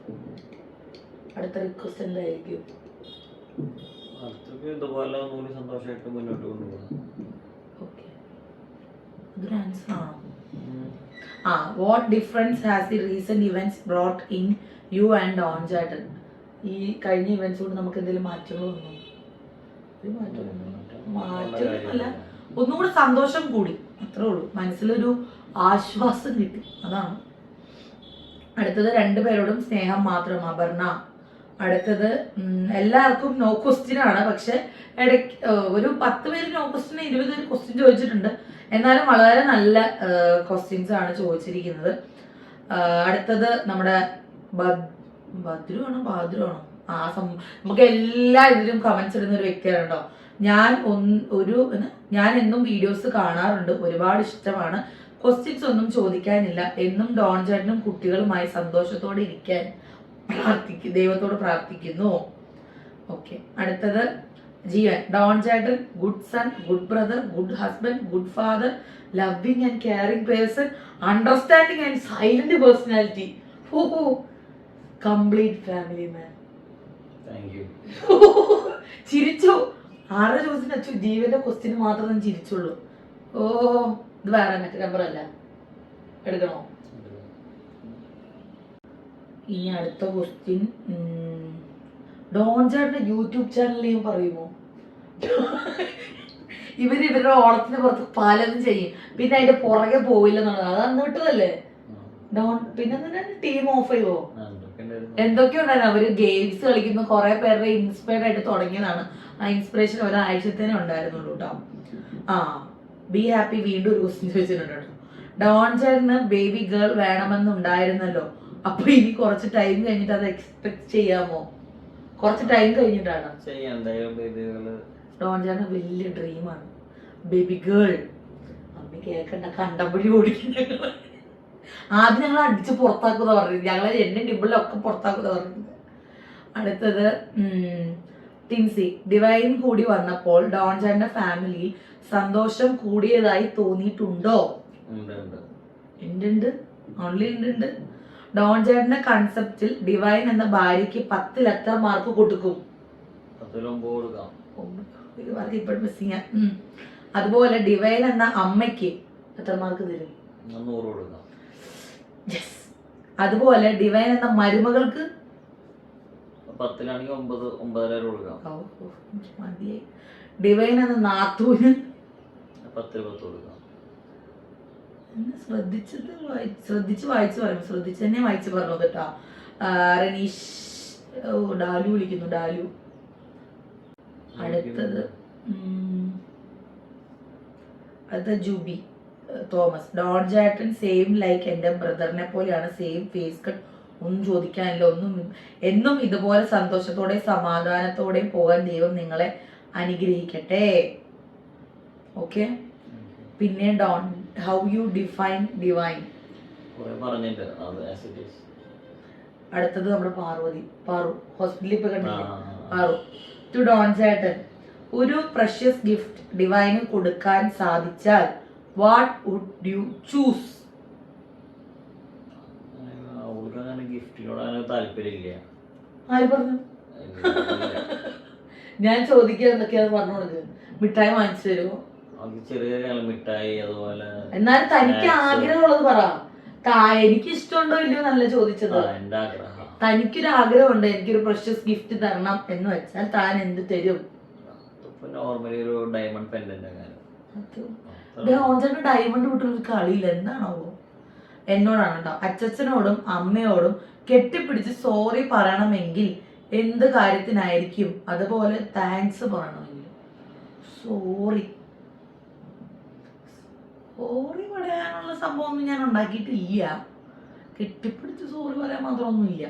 അടുത്ത request എന്തായിരിക്കും? ഇതുപോലെ ഒന്നുകൂടി സന്തോഷമായിട്ട് മുന്നോട്ട് കൊണ്ടുപോകാം. ഓക്കെ, അതൊരു ആൻസർ ആണോ? What difference has the recent events brought in you and Don ചേട്ടൻ? ഈ കഴിഞ്ഞ ഇവന്റ്സ് കൊണ്ട് നമുക്ക് എന്തെങ്കിലും മാറ്റങ്ങൾ വന്നു? മാറ്റമല്ല, ഒന്നുകൂടി സന്തോഷം കൂടി, അത്രേ ഉള്ളൂ. മനസ്സിലൊരു ആശ്വാസം കിട്ടി, അതാണ്. അടുത്തത് 2 പേരോടും സ്നേഹം മാത്രം, അപർണ. അടുത്തത് എല്ലാവർക്കും നോ ക്വസ്റ്റ്യൻ ആണ്, പക്ഷെ ഇടയ്ക്ക് ഒരു 10 പേര് നോ ക്വസ്റ്റ്യൻ, 20 പേര് ക്വസ്റ്റ്യൻ ചോദിച്ചിട്ടുണ്ട്. എന്നാലും വളരെ നല്ല ക്വസ്റ്റ്യൻസ് ആണ് ചോദിച്ചിരിക്കുന്നത്. അടുത്തത് നമ്മുടെ ഭദ്രു ആണോ? നമുക്ക് എല്ലാ ഇതിലും കമന്റ്സ് ഇടുന്ന ഒരു വ്യക്തിയാണ് കേട്ടോ. ഞാൻ എന്നും വീഡിയോസ് കാണാറുണ്ട്, ഒരുപാട് ഇഷ്ടമാണ്. ക്വസ്റ്റ്യൻസ് ഒന്നും ചോദിക്കാനില്ല, എന്നും ഡോൺ ചേട്ടനും കുട്ടികളുമായി സന്തോഷത്തോടെ ഇരിക്കാൻ ദൈവത്തോട് പ്രാർത്ഥിക്കുന്നു. ഓക്കെ, അടുത്തത് ജീവൻ. ഡോൺ ചേട്ടൻ good son, good brother, good husband, good father, loving and caring person, understanding and silent personality, complete family man. ചിരിച്ചു. 6 ദിവസത്തിന് അച്ചു ജീവന്റെ ക്വസ്റ്റ്യൻ മാത്രം ഞാൻ ചിരിച്ചുള്ളൂ. ഇത് വേറെ മറ്റേ നമ്പർ അല്ല, എടുക്കണോ? ഇനി അടുത്ത ക്വസ്റ്റ്യൻ, ഡോൺ ചേട്ടന്റെ യൂട്യൂബ് ചാനലിൽ പറയുമോ? ഇവരുടെ ഓണത്തിന് പുറത്ത് പലതും ചെയ്യും, പിന്നെ അതിന്റെ പുറകെ പോയില്ല എന്നുള്ളത്, അത് അന്ന് വിട്ടതല്ലേ ഡോൺ. പിന്നെ ടീം ഓഫ് ചെയ്യുമോ? എന്തൊക്കെയോ ഉണ്ടായിരുന്നു. അവര് ഗെയിംസ് കളിക്കുന്ന കുറെ പേരുടെ ഇൻസ്പയർഡ് ആയിട്ട് തുടങ്ങിയതാണ്. ആ ഇൻസ്പിറേഷൻ ഒരാഴ്ചത്തേനെ ഉണ്ടായിരുന്നുള്ളൂ കേട്ടോ. ബി ഹാപ്പി വീണ്ടും ഒരു ക്വസ്റ്റ്യൻ ചോദിച്ചിട്ടുണ്ട് കേട്ടോ. ഡോൺ ചേട്ടന് ബേബി ഗേൾ വേണമെന്നുണ്ടായിരുന്നല്ലോ, അപ്പൊ ഇനി കുറച്ച് ടൈം കഴിഞ്ഞിട്ട് അത് എക്സ്പെക്ട് ചെയ്യാമോ? കുറച്ച് ടൈം കഴിഞ്ഞിട്ടാണ്. ഡോൺ ചേട്ടന് വലിയ ഡ്രീമാണ് ബേബി ഗേൾ. അമ്മ കേൾക്കണ്ട, കണ്ടപടി ഓടിക്കുന്ന. ആദ്യം ഞങ്ങൾ അടിച്ച് പുറത്താക്കുക പറഞ്ഞത്, ഞങ്ങളെ എന്നെ ഡിബിളിലൊക്കെ പുറത്താക്കുക പറഞ്ഞത്. അടുത്തത് ടിൻസി. ഡിവൈൻ കൂടി വന്നപ്പോൾ ഡോൺ ചേട്ടന്റെ ഫാമിലിയിൽ സന്തോഷം കൂടിയതായി തോന്നിയിട്ടുണ്ടോ? ഉണ്ട്, ഓൺലി ഉണ്ട്. ഡോൺ ചേട്ടന്റെ കൺസെപ്റ്റിൽ ഡിവൈൻ എന്ന ഭാര്യക്ക് 10ൽ എത്ര മാർക്ക് കൊടുക്കും? 9 ഇപ്പോഴും മിസ്സിങ്. അതുപോലെ ഡിവൈൻ എന്ന അമ്മയ്ക്ക് എത്ര മാർക്ക് തരും? 100 കൊടുക്കാം. അതുപോലെ ഡിവൈൻ എന്ന മരുമകൾക്ക് 10ലാണെങ്കിൽ 9.5 കൊടുക്കാം. ഡിവൈൻ എന്ന നാത്തൂന് 10 കൊടുക്കാം. ശ്രദ്ധിച്ച് വായിച്ചു പറയും, ശ്രദ്ധിച്ച് തന്നെ വായിച്ചു പറഞ്ഞത് കേട്ടോ. റനീഷ് ഡാലു വിളിക്കുന്നു, ഡാലു. അടുത്തത് ജൂബി തോമസ്. ഡോൺ ചേട്ടൻ സെയിം ലൈക്ക് എൻ്റെ ബ്രദറിനെ പോലെയാണ്, സെയിം ഫേസ് കട്ട്, ഒന്നും ചോദിക്കാനില്ല, എന്നും ഇതുപോലെ സന്തോഷത്തോടെ സമാധാനത്തോടെ പോകാൻ ദൈവം നിങ്ങളെ അനുഗ്രഹിക്കട്ടെ. ഓക്കെ, പിന്നെ Don, how you define Divine? അടുത്തത് നമ്മുടെ പാറു ഹോസ്പിറ്റലിൽ ഇപ്പൊ കണ്ടില്ലേ? പാറു. ടു ഡോൺ ചേട്ടൻ ഒരു പ്രഷ്യസ് ഗിഫ്റ്റ് ഡിവൈന് കൊടുക്കാൻ സാധിച്ചാൽ വാട്ട് വുഡ് യു ചൂസ്? അവൾക്ക് അങ്ങനെ ഗിഫ്റ്റിനോട് അങ്ങനെ താല്പര്യമില്ല. ആര് പറഞ്ഞു? ഞാൻ ചോദിക്കുക എന്തൊക്കെയാന്ന് പറഞ്ഞു കൊടുക്കുക. മിഠായി വാങ്ങിച്ചു തരുമോ? ചെറിയ മിഠായി അതുപോലെ. എന്നാലും തനിക്ക് ആഗ്രഹമുള്ളത് പറ. എനിക്ക് ഇഷ്ടമുണ്ടോ ഇല്ലയോ നല്ല ചോദിച്ചത്. തനിക്കൊരു ആഗ്രഹമുണ്ട്, എനിക്കൊരു പ്രഷ്യസ് ഗിഫ്റ്റ് തരണം എന്ന് വെച്ചാൽ താൻ എന്ത് തരും? നോർമലി ഒരു ഡയമണ്ട് പെൻഡന്റ്. ഡയമണ്ട് വിട്ടൊരു കളിയില്ല. എന്താണോ എന്നോടാണ് കേട്ടോ. അച്ഛനോടും അമ്മയോടും കെട്ടിപ്പിടിച്ച് സോറി പറയണമെങ്കിൽ എന്ത് കാര്യത്തിനായിരിക്കും? അതുപോലെ താങ്ക്സ് പറയണമെങ്കിൽ സോറി പറയാനുള്ള സംഭവമൊന്നും ഞാൻ ഉണ്ടാക്കിയിട്ടില്ല. കെട്ടിപ്പിടിച്ച് സോറി പറയാൻ മാത്രമൊന്നുമില്ല,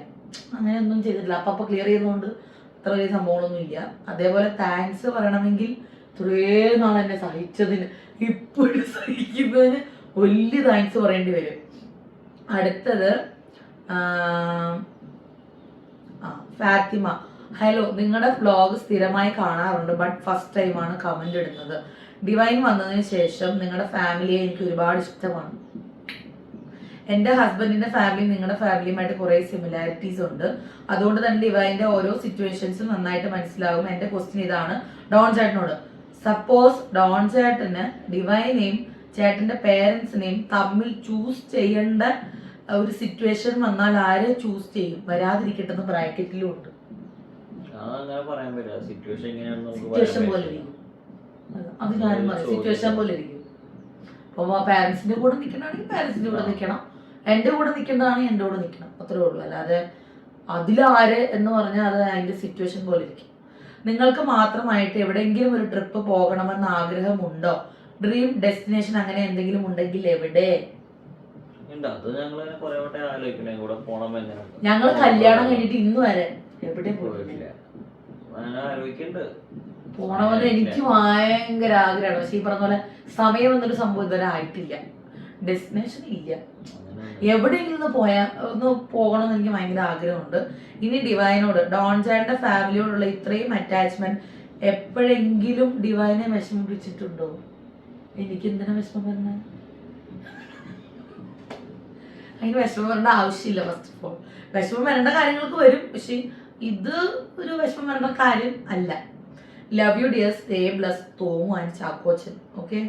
അങ്ങനെയൊന്നും ചെയ്തിട്ടില്ല. അപ്പം ക്ലിയർ ചെയ്യുന്നതുകൊണ്ട് അത്ര വലിയ സംഭവങ്ങളൊന്നും ഇല്ല. അതേപോലെ താങ്ക്സ് പറയണമെങ്കിൽ ഇത്രയും നാൾ എന്നെ സഹിച്ചതിന് ഇപ്പോഴും സഹിക്കുന്നതിന് വലിയ താങ്ക്സ് പറയേണ്ടി വരും. അടുത്തത് ഫാത്തിമ, ഹലോ, നിങ്ങളുടെ വ്ലോഗ് സ്ഥിരമായി കാണാറുണ്ട്, ബട്ട് ഫസ്റ്റ് ടൈമാണ് കമന്റ് ഇടുന്നത്. ഡിവൈൻ വന്നതിന് ശേഷം നിങ്ങളുടെ ഫാമിലിയെ എനിക്ക് ഒരുപാട് ഇഷ്ടമാണ്. എൻ്റെ ഹസ്ബൻഡിന്റെ ഫാമിലി നിങ്ങളുടെ ഫാമിലിയുമായിട്ട് കുറേ സിമിലാരിറ്റീസ് ഉണ്ട്. അതുകൊണ്ട് തന്നെ ഡിവൈൻ്റെ ഓരോ സിറ്റുവേഷൻസും നന്നായിട്ട് മനസ്സിലാകും. എൻ്റെ ക്വസ്റ്റ്യൻ ഇതാണ് ഡോൺ ചേട്ടനോട്. സപ്പോസ് ഡോൺ ചേട്ടന് ഡിവൈനെയും ചേട്ടന്റെ പേരൻസിനെയും തമ്മിൽ ചൂസ് ചെയ്യേണ്ട ഒരു സിറ്റുവേഷൻ വന്നാൽ ആരെ ചൂസ് ചെയ്യും? വരാതിരിക്കട്ടെന്ന് ബ്രാക്കറ്റിലും ഉണ്ട്. സിറ്റുവേഷൻ പോലെ ഇരിക്കും. അത് ഞാനും പറയും, സിറ്റുവേഷൻ പോലെ ഇരിക്കും. അപ്പൊ പാരന്റ്സിന്റെ കൂടെ നിൽക്കണമെങ്കിൽ പാരന്റ്സിന്റെ കൂടെ നിൽക്കണം, എന്റെ കൂടെ നിൽക്കേണ്ടതാണെങ്കിൽ എന്റെ കൂടെ നിൽക്കണം, അത്രേ ഉള്ളൂ. അല്ലാതെ അതിലാര് എന്ന് പറഞ്ഞാൽ അത് അതിന്റെ സിറ്റുവേഷൻ പോലെ ഇരിക്കും. നിങ്ങൾക്ക് മാത്രമായിട്ട് എവിടെയെങ്കിലും ഒരു ട്രിപ്പ് പോകണമെന്ന് ആഗ്രഹമുണ്ടോ? ഡ്രീം ഡെസ്റ്റിനേഷൻ അങ്ങനെ എന്തെങ്കിലും ഉണ്ടെങ്കിൽ എവിടെ? ഞങ്ങൾ കല്യാണം കഴിഞ്ഞിട്ട് ഇന്ന് വരെ എവിടെ പോയിട്ടില്ല. പോണമെന്ന് എനിക്ക് ഭയങ്കര ആഗ്രഹമാണ്. പക്ഷെ ഈ പറഞ്ഞ പോലെ സമയം എന്നൊരു സംഭവം ഇതുവരെ ആയിട്ടില്ല. ഡെസ്റ്റിനേഷൻ ഇല്ല. എവിടെയെങ്കിലും ഒന്ന് പോകണമെന്ന് എനിക്ക് ഭയങ്കര ആഗ്രഹമുണ്ട്. ഇനി ഡിവൈനോട്, ഡോൺ ചേട്ടന്റെ ഫാമിലിയോടുള്ള ഇത്രയും അറ്റാച്ച്മെന്റ് എപ്പോഴെങ്കിലും ഡിവൈനെ വിഷമിപ്പിച്ചിട്ടുണ്ടോ? എനിക്ക് എന്തിനാ വിഷമം വരണേ? അതിന് വിഷമം വരേണ്ട ആവശ്യമില്ല. ഫസ്റ്റ് ഓഫ് ഓൾ വിഷമം വരേണ്ട കാര്യങ്ങൾക്ക് വരും, പക്ഷെ ഇത് ഒരു വിഷമം വരേണ്ട കാര്യം അല്ല. Love you dear, stay bless, Thomu and Chakochan. Okay.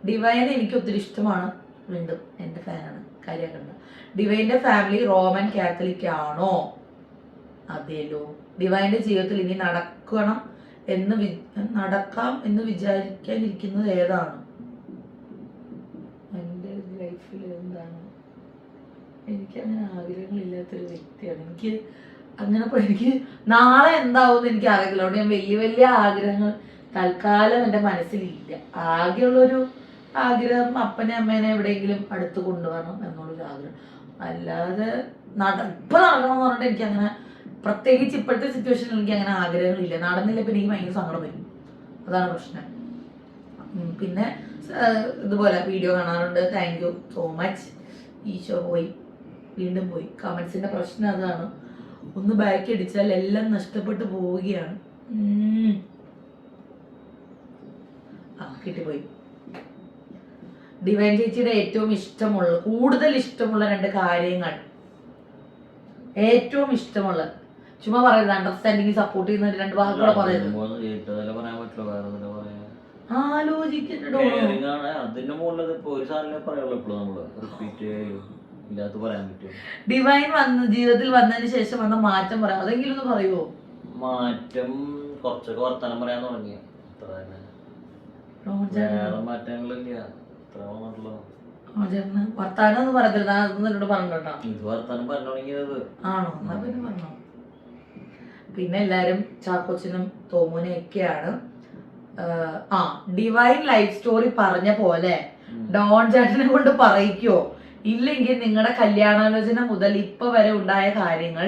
ഡിവൈനെ എനിക്ക് ഒത്തിരി ഇഷ്ടമാണ്. വീണ്ടും എൻ്റെ ഫാനാണ്, കാര്യമാക്കണ്ട. ഡിവൈൻ്റെ ഫാമിലി റോമൻ കാത്തലിക് ആണോ? അതേലോ. ഡിവൈൻ്റെ ജീവിതത്തിൽ ഇനി നടക്കാം എന്ന് വിചാരിക്കാനിരിക്കുന്നത് ഏതാണ്? എൻ്റെ ലൈഫിൽ എന്താണ്? എനിക്കങ്ങനെ ആഗ്രഹങ്ങളില്ലാത്തൊരു വ്യക്തിയാണ്. എനിക്ക് നാളെ എന്താവും എനിക്ക് അറിയില്ല. അതുകൊണ്ട് ഞാൻ വലിയ വലിയ ആഗ്രഹങ്ങൾ തൽക്കാലം എൻ്റെ മനസ്സിലില്ല. ആകെയുള്ളൊരു ആഗ്രഹം അപ്പനെ അമ്മേനെ എവിടെയെങ്കിലും അടുത്ത് കൊണ്ടുപോകണം എന്നുള്ളൊരു ആഗ്രഹം. അല്ലാതെ ഇപ്പൊ നടക്കണം എന്ന് പറഞ്ഞിട്ട് എനിക്ക് അങ്ങനെ പ്രത്യേകിച്ച് ഇപ്പോഴത്തെ സിറ്റുവേഷനിൽ എനിക്ക് അങ്ങനെ ആഗ്രഹങ്ങളില്ല. നടന്നില്ല പിന്നെ എനിക്ക് ഭയങ്കര സങ്കടം വരും. അതാണ് പ്രശ്നം. പിന്നെ ഇതുപോലെ വീഡിയോ കാണാറുണ്ട്. Thank you so much. Isho പോയി, വീണ്ടും പോയി. കമന്റ്സിന്റെ പ്രശ്നം അതാണ്. ഒന്ന് ബാക്ക് അടിച്ചാൽ എല്ലാം നഷ്ടപ്പെട്ടു പോവുകയാണ്. കിട്ടിപ്പോയി. ഡിവൈൻ ചേച്ചിയുടെ കൂടുതൽ ഇഷ്ടമുള്ള 2 കാര്യങ്ങൾ. ഏറ്റവും ഇഷ്ടമുള്ള, ചുമ്മാ പറയുന്നത്, അണ്ടർസ്റ്റാൻഡിങ് സപ്പോർട്ട് ചെയ്യുന്ന 2 വാക്കുകളെ പറയുന്നത്. ആലോചിക്കുന്നുണ്ടോ? ഡിവൈൻ ജീവിതത്തിൽ വന്നതിന് ശേഷം വന്ന മാറ്റം പറയാം, അതെങ്കിലും ഒന്ന് പറയുമോ? മാറ്റം കുറച്ചൊക്കെ വർത്താനം പറയാൻ തുടങ്ങി. വർത്താനം ഒന്നും പറയത്തില്ല. എന്നോട് പറഞ്ഞോട്ടോ. വർത്താനം പറഞ്ഞു തുടങ്ങിയത് ആണോ? എന്നാ പിന്നെ പറഞ്ഞോ. പിന്നെ എല്ലാരും ചാക്കോച്ചനും തോമുനും ഒക്കെയാണ്. ഡിവൈൻ ലൈഫ് സ്റ്റോറി പറഞ്ഞ പോലെ ഡോൺ ചേട്ടനെ കൊണ്ട് പറയിക്കോ? ഇല്ലെങ്കിൽ നിങ്ങളുടെ കല്യാണാലോചന മുതൽ ഇപ്പൊ വരെ ഉണ്ടായ കാര്യങ്ങൾ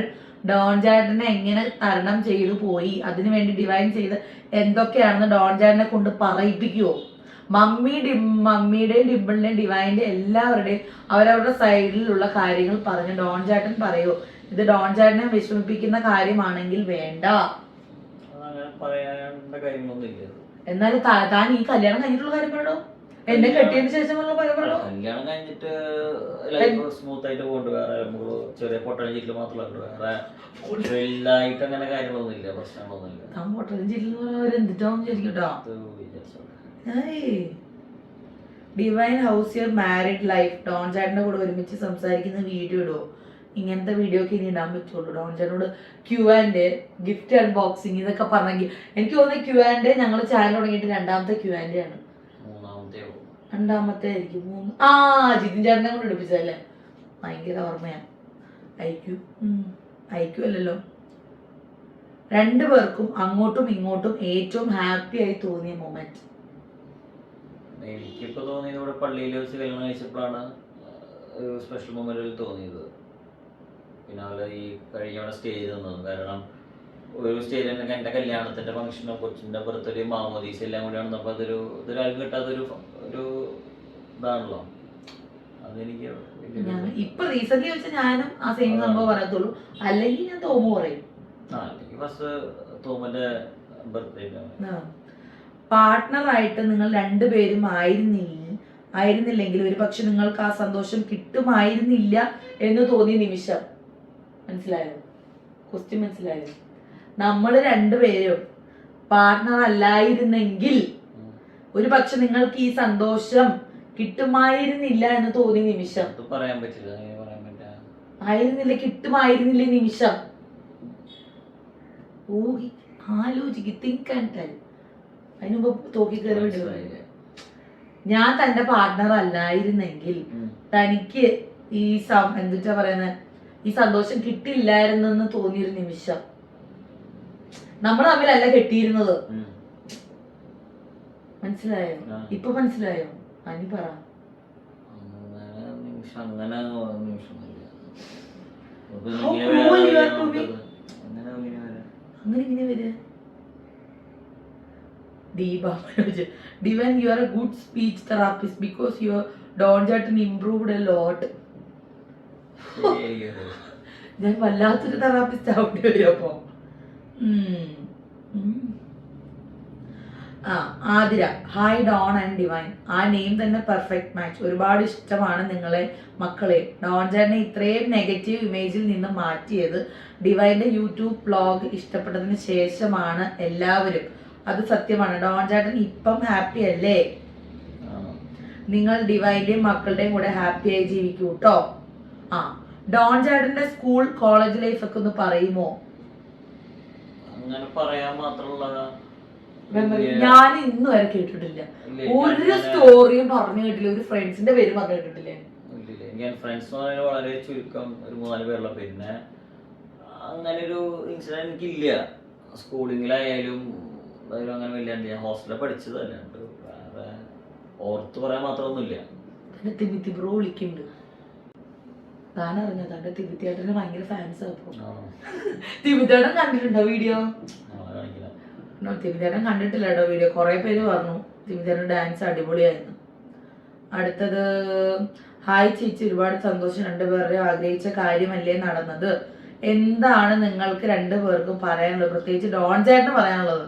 ഡോൺ ചേട്ടനെ എങ്ങനെ തരണം ചെയ്തു പോയി, അതിനുവേണ്ടി ഡിവൈൻ ചെയ്ത് എന്തൊക്കെയാണെന്ന് ഡോൺ ചേട്ടനെ കൊണ്ട് പറയിപ്പിക്കുവോ? മമ്മിയുടെയും ഡിംപിളിന്റെയും ഡിവൈൻ്റെ എല്ലാവരുടെയും അവരവരുടെ സൈഡിലുള്ള കാര്യങ്ങൾ പറഞ്ഞ് ഡോൺ ചേട്ടൻ പറയോ ഇത് ഡോൺ ചേട്ടനെ വിഷമിപ്പിക്കുന്ന കാര്യമാണെങ്കിൽ വേണ്ട. പറയേണ്ട കാര്യങ്ങളൊന്നും ഇല്ല. എന്നാലും താൻ ഈ കല്യാണം കഴിഞ്ഞിട്ടുള്ള കാര്യം പറയണോ? എന്നെ കെട്ടിയതിന് ശേഷം കല്യാണം കഴിഞ്ഞിട്ട് ലൈഫ് സ്മൂത്ത് ആയിട്ട് പോകുന്നുണ്ട്. വേറെ നമുക്ക് ചെറിയ പൊട്ടൻ ചീറ്റിൽ മാത്രമല്ല, വേറെ വലുതായിട്ട് അങ്ങനെ കാര്യങ്ങളൊന്നും ഇല്ല, പ്രശ്നങ്ങളൊന്നും ഇല്ല. Divine how's your married life. Don ചേട്ടന്റെ കൂടെ ഒരുമിച്ച് സംസാരിക്കുന്ന വീഡിയോ ഇടുവോ? ഇങ്ങനത്തെ വീഡിയോ ഒക്കെ ഇനി ഇടാൻ പറ്റുള്ളൂ. ഡോൺ ചേട്ടനോട് Q&A, ഗിഫ്റ്റ് അൺബോക്സിങ് ഇതൊക്കെ പറഞ്ഞെങ്കിൽ എനിക്ക് തോന്നുന്നു Q&A ഞങ്ങൾ ചാനൽ തുടങ്ങിയിട്ട് രണ്ടാമത്തെ Q&A ആണ്. രണ്ടാമത്തെ ആയിരിക്കും. ജിതിൻ ചേട്ടനെ കൊണ്ട് എടുപ്പിച്ചല്ലേ? ഭയങ്കര ഓർമ്മയാണ്. അയക്കൂ അല്ലല്ലോ. രണ്ടുപേർക്കും അങ്ങോട്ടും ഇങ്ങോട്ടും ഏറ്റവും ഹാപ്പി ആയി തോന്നിയ മൊമെന്റ്? എനിക്കിപ്പോ തോന്നിയത് ഇവിടെ പള്ളിയിൽ വെച്ച് കല്യാണം കഴിച്ചപ്പോഴാണ് ഒരു സ്പെഷ്യൽ മൊമെന്റിൽ തോന്നിയത്. പിന്നെ അവരെ ഈ കഴിഞ്ഞ സ്റ്റേജിൽ നിന്നത്, കാരണം ഒരു സ്റ്റേജിൽ എൻ്റെ കല്യാണത്തിന്റെ ഫംഗ്ഷനോ കൊച്ചിൻ്റെ ബർത്ത്ഡേ മാമോദീസ എല്ലാം കൂടി നടന്നപ്പോൾ ഇതൊരാൾക്ക് കിട്ടാത്തൊരു ഇതാണല്ലോ. അതെനിക്ക് ഇപ്പൊ റീസെന്റ് വെച്ചാൽ ഞാനും ആ സെയിം സംഭവം പറയത്തുള്ളൂ. അല്ലെങ്കിൽ ഞാൻ തോമു പറയും. അല്ലെങ്കിൽ ഫസ്റ്റ് തോമന്റെ ബർത്ത്ഡേ. പാർട്ട്ണറായിട്ട് നിങ്ങൾ രണ്ടുപേരും ആയിരുന്നില്ലെങ്കിൽ ഒരു പക്ഷെ നിങ്ങൾക്ക് ആ സന്തോഷം കിട്ടുമായിരുന്നില്ല എന്ന് തോന്നിയ നിമിഷം? മനസ്സിലായോ? ക്വസ്റ്റ്യൻ മനസ്സിലായോ? നമ്മൾ രണ്ടുപേരും പാർട്ട്ണർ അല്ലായിരുന്നെങ്കിൽ ഒരു പക്ഷെ നിങ്ങൾക്ക് ഈ സന്തോഷം കിട്ടുമായിരുന്നില്ല എന്ന് തോന്നിയ നിമിഷം? പറയാൻ പറ്റില്ല. ആയിരുന്നില്ല, കിട്ടുമായിരുന്നില്ല നിമിഷം. ആലോചിക്ക്, തിങ്ക് ആൻഡ് ടെൽ. അതിനുമ്പ് തോക്കി കയറി വിട്ടില്ല. ഞാൻ തന്റെ പാർട്ട്ണർ അല്ലായിരുന്നെങ്കിൽ തനിക്ക് ഈ എന്തിട്ടാ പറയുന്നത്, ഈ സന്തോഷം കിട്ടില്ലായിരുന്നെന്ന് തോന്നിയൊരു നിമിഷം. നമ്മൾ തമ്മിലല്ല കെട്ടിയിരുന്നത്. മനസ്സിലായോ? ഇപ്പൊ മനസ്സിലായോ? അനി പറ. അങ്ങനെ ഇങ്ങനെ വരെ Divan, you are a good speech therapist because your Don Jatan improved a lot. ഞാൻ വല്ലാത്തൊരു തെറാപ്പിസ്റ്റ് ആവേണ്ടി വരും അപ്പൊ. Athira, hi Don and Divine. ആ നെയിം തന്നെ പെർഫെക്റ്റ് മാച്ച്. ഒരുപാട് ഇഷ്ടമാണ് നിങ്ങളെ മക്കളെ. ഡോൺ ചേട്ടനെ ഇത്രയും നെഗറ്റീവ് ഇമേജിൽ നിന്ന് മാറ്റിയത് ഡിവൈൻ്റെ യൂട്യൂബ് വ്ലോഗ് ഇഷ്ടപ്പെട്ടതിന് ശേഷമാണ് എല്ലാവരും. അത് സത്യമാണ്. ഡോൺ ചേട്ടൻ ഇപ്പം ഹാപ്പി അല്ലേ? നിങ്ങൾ ഡിവൈൻ്റെയും മക്കളുടെയും കൂടെ ഹാപ്പി ആയി ജീവിക്കൂ കേട്ടോ. ഡോൺ ചേട്ടന്റെ സ്കൂൾ കോളേജ് ലൈഫ് ഒക്കെ ഒന്ന് പറയുമോ? അങ്ങനെ പറയാൻ മാത്രമുള്ള ഞാൻ ഇന്ന് വരെ കേട്ടിട്ടില്ല. ഒരു സ്റ്റോറിയും പറഞ്ഞു കേട്ടില്ല. ഒരു ഫ്രണ്ട്സിന്റെ പേര് പറഞ്ഞു കേട്ടിട്ടില്ല. ഞാൻ ഫ്രണ്ട്സ് വളരെ ചുരുക്കം, ഒരു 3-4 പേരുള്ള. പിന്നെ അങ്ങനെ ഒരു ഇൻസിഡന്റ് എനിക്കില്ല. സ്കൂളിങ്ങിലായാലും അങ്ങനെ വലിയ ഞാൻ ഹോസ്റ്റലിൽ പഠിച്ചത് അല്ലാണ്ട് വേറെ ഓർത്ത് പറയാൻ മാത്രമൊന്നുമില്ല. തിബിത്തി ബ്രോ വിളിക്കുന്നുണ്ട്. താനറിഞ്ഞോ തന്റെ തിബിത്തിയേട്ടന് ഭയങ്കര ഫാൻസ്. അപ്പൊ തിബിത്തേട്ടൻ കണ്ടിട്ടുണ്ടോ വീഡിയോ? തിബിത്തേട്ടൻ കണ്ടിട്ടില്ല കേട്ടോ വീഡിയോ. കുറെ പേര് പറഞ്ഞു തിബിത്തേട്ടൻ ഡാൻസ് അടിപൊളിയായിരുന്നു. അടുത്തത്, ഹായ് ചേച്ചി, ഒരുപാട് സന്തോഷം. രണ്ടുപേരുടെ ആഗ്രഹിച്ച കാര്യമല്ലേ നടന്നത്. എന്താണ് നിങ്ങൾക്ക് രണ്ടുപേർക്കും പറയാനുള്ളത്, പ്രത്യേകിച്ച് ഡോൺ ചേട്ടന് പറയാനുള്ളത്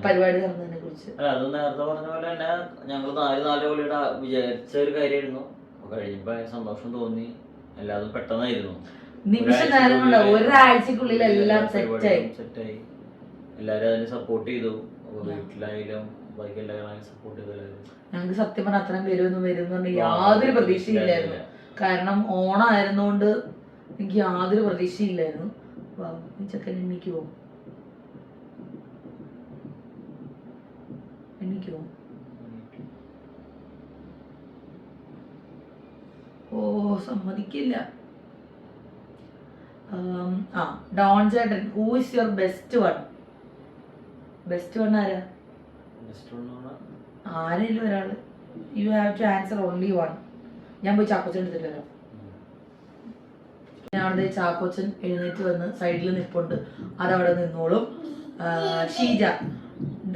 പരിപാടി നടന്നതിനെ കുറിച്ച്? അത് നേരത്തെ പറഞ്ഞ പോലെ തന്നെ ഞങ്ങൾ 4 കൊല്ലയുടെ വിചാരിച്ച ഒരു കാര്യമായിരുന്നു. കഴിയുമ്പോ സന്തോഷം തോന്നി. എല്ലാതും പെട്ടെന്നായിരുന്നു. നിമിഷം നേരം കൊണ്ട് ഒരാഴ്ചക്കുള്ളിൽ എല്ലാം സെറ്റായി. എല്ലാരും അതിന് സപ്പോർട്ട് ചെയ്തു. വീട്ടിലായാലും ബാക്കി എല്ലാവരും സപ്പോർട്ട് ചെയ്തു. ഞങ്ങൾക്ക് സത്യം പറഞ്ഞാൽ അത്രയും വരുമെന്ന് യാതൊരു പ്രതീക്ഷയില്ലായിരുന്നു. കാരണം ഓണം ആയിരുന്നോണ്ട് എനിക്ക് യാതൊരു പ്രതീക്ഷയില്ലായിരുന്നു. ചെക്കൻ എണ്ണിക്കുവോ? ഓ, സമ്മതിക്കില്ല. ഡോൺ ചേട്ടൻ, who is your best one? Best one ആരാ? ആരെങ്കിലും ഒരാള്. You have to answer only one. ഞാൻ പോയി ചാക്കോച്ചൻ എടുത്തിട്ട് വരാം. ഞാനവിടെ ചാക്കോച്ചൻ എഴുന്നേറ്റ് വന്ന് സൈഡിൽ നിൽപ്പുണ്ട്. അതവിടെ നിന്നോളും. ഷീജ,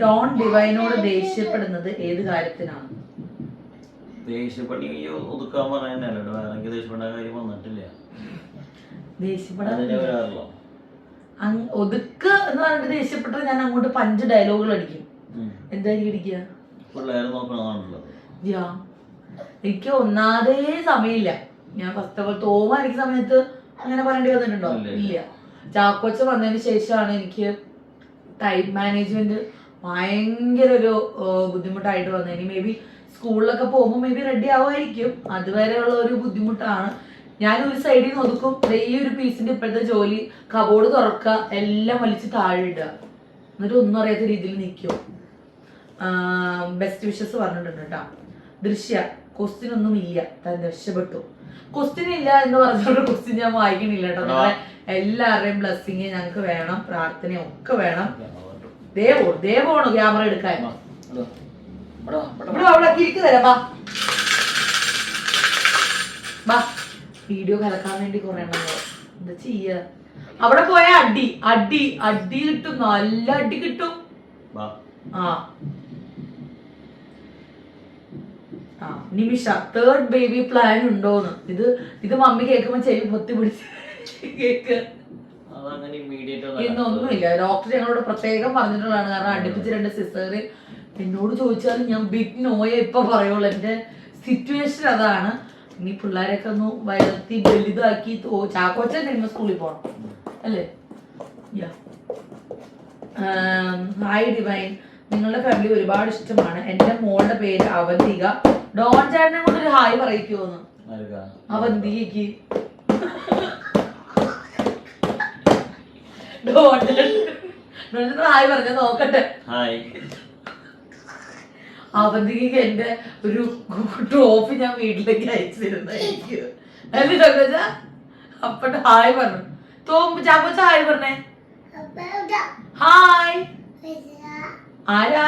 ഡോൺ ഡിവൈനോട് ദേഷ്യപ്പെടുന്നത് ഏത് കാര്യത്തിനാണ്? ഒതുക്കാൻ പറയാനല്ലോ. ദേഷ്യപ്പെടാൻ കാര്യം വന്നിട്ടില്ല. ദേഷ്യപ്പെടാൻ ഒതുക്ക് എന്ന് പറഞ്ഞിട്ട് ദേഷ്യപ്പെട്ട ഞാൻ അങ്ങോട്ട് 5 ഡയലോഗുകൾ അടിക്കും. എന്തായിരിക്കും അടിക്കുക? എനിക്ക് ഒന്നാതേ സമയമില്ല. ഞാൻ ഫസ്റ്റ് ഓഫ് ഓൾ തോമായിരിക്കുന്ന സമയത്ത് അങ്ങനെ പറയേണ്ടി വന്നിട്ടുണ്ടോ? ഇല്ല. ചാക്കോച്ച വന്നതിന് ശേഷമാണ് എനിക്ക് ടൈം മാനേജ്മെന്റ് ഭയങ്കര ഒരു ബുദ്ധിമുട്ടായിട്ട് വന്നത്. ഇനി മേ ബി സ്കൂളിലൊക്കെ പോകുമ്പോൾ മേ ബി റെഡി ആവുമായിരിക്കും. അതുവരെയുള്ള ഒരു ബുദ്ധിമുട്ടാണ്. ഞാൻ ഒരു സൈഡിൽ നിന്ന് ഒതുക്കും, ഈ ഒരു പീസിന്റെ ഇപ്പോഴത്തെ ജോലി കബോർഡ് തുറക്കുക, എല്ലാം വലിച്ച് താഴെ ഇടുക, എന്നിട്ട് ഒന്നും അറിയാത്ത രീതിയിൽ നിൽക്കും. ബെസ്റ്റ് വിഷസ് പറഞ്ഞിട്ടുണ്ട് കേട്ടോ. ദൃശ്യ ക്വസ്റ്റ്യൻ ഒന്നും ഇല്ല, താൻ രക്ഷപ്പെട്ടു. ക്വസ്റ്റ്യൻ ഇല്ല എന്ന് പറഞ്ഞോണ്ട് ക്വസ്റ്റ്യൻ ഞാൻ വായിക്കണില്ല കേട്ടോ. നിങ്ങളെ എല്ലാവരുടെയും ബ്ലെസ്സിങ് ഞങ്ങൾക്ക് വേണം, പ്രാർത്ഥനയും ഒക്കെ വേണം. ദേവോണു ക്യാമറ എടുക്കാൻ അവിടെ കിരിക്ക് തരാം. ബാ വീഡിയോ കലക്കാൻ വേണ്ടി കുറെ എന്താ ചെയ്യ. അവിടെ പോയ അടി അടി അടി കിട്ടും, നല്ല അടി കിട്ടും. നിമിഷ 3rd ബേബി പ്ലാൻ ഉണ്ടോന്ന്. ഇത് മമ്മി കേൾക്കുമ്പോ ചെവി പൊത്തി പിടിച്ച് കേക്ക്. ഇന്നൊന്നുമില്ല. ഡോക്ടർ ഞങ്ങളോട് പ്രത്യേകം പറഞ്ഞിട്ടുള്ളതാണ്. കാരണം അടുപ്പിച്ച് 2 സിസ്റ്റർ എന്നോട് ചോദിച്ചാലും ഞാൻ ബിഗ് നോയെ ഇപ്പൊ പറയുള്ളൂ. എന്റെ സിറ്റുവേഷൻ അതാണ്. ഇനി പിള്ളേരൊക്കെ ഒന്ന് വളർത്തി വലുതാക്കി ചാക്കോച്ചൻ കഴിയുമ്പോ സ്കൂളിൽ പോണം അല്ലേ? ഹായ് ഡിവൈൻ, നിങ്ങളുടെ ഫാമിലി ഒരുപാട് ഇഷ്ടമാണ്. എന്റെ മോളുടെ പേര് അവന്തിക. ഡോൺ ചാറ്റിനെ കൊണ്ടൊരു ഹായ് പറയിക്കുമോന്ന്? അവന്തികയ്ക്ക് ഹായ് പറഞ്ഞ നോക്കട്ടെ. അവന്തികയ്ക്ക് എന്റെ ഒരു ട്രോഫി ഞാൻ വീട്ടിലേക്ക് അയച്ചു തരുന്നതായിരിക്കും. അല്ലേ അപ്പട്ട് ഹായ് പറഞ്ഞു. ചാക്കോച്ച ഹായ് പറഞ്ഞേ. ഹായ്. ആരാ?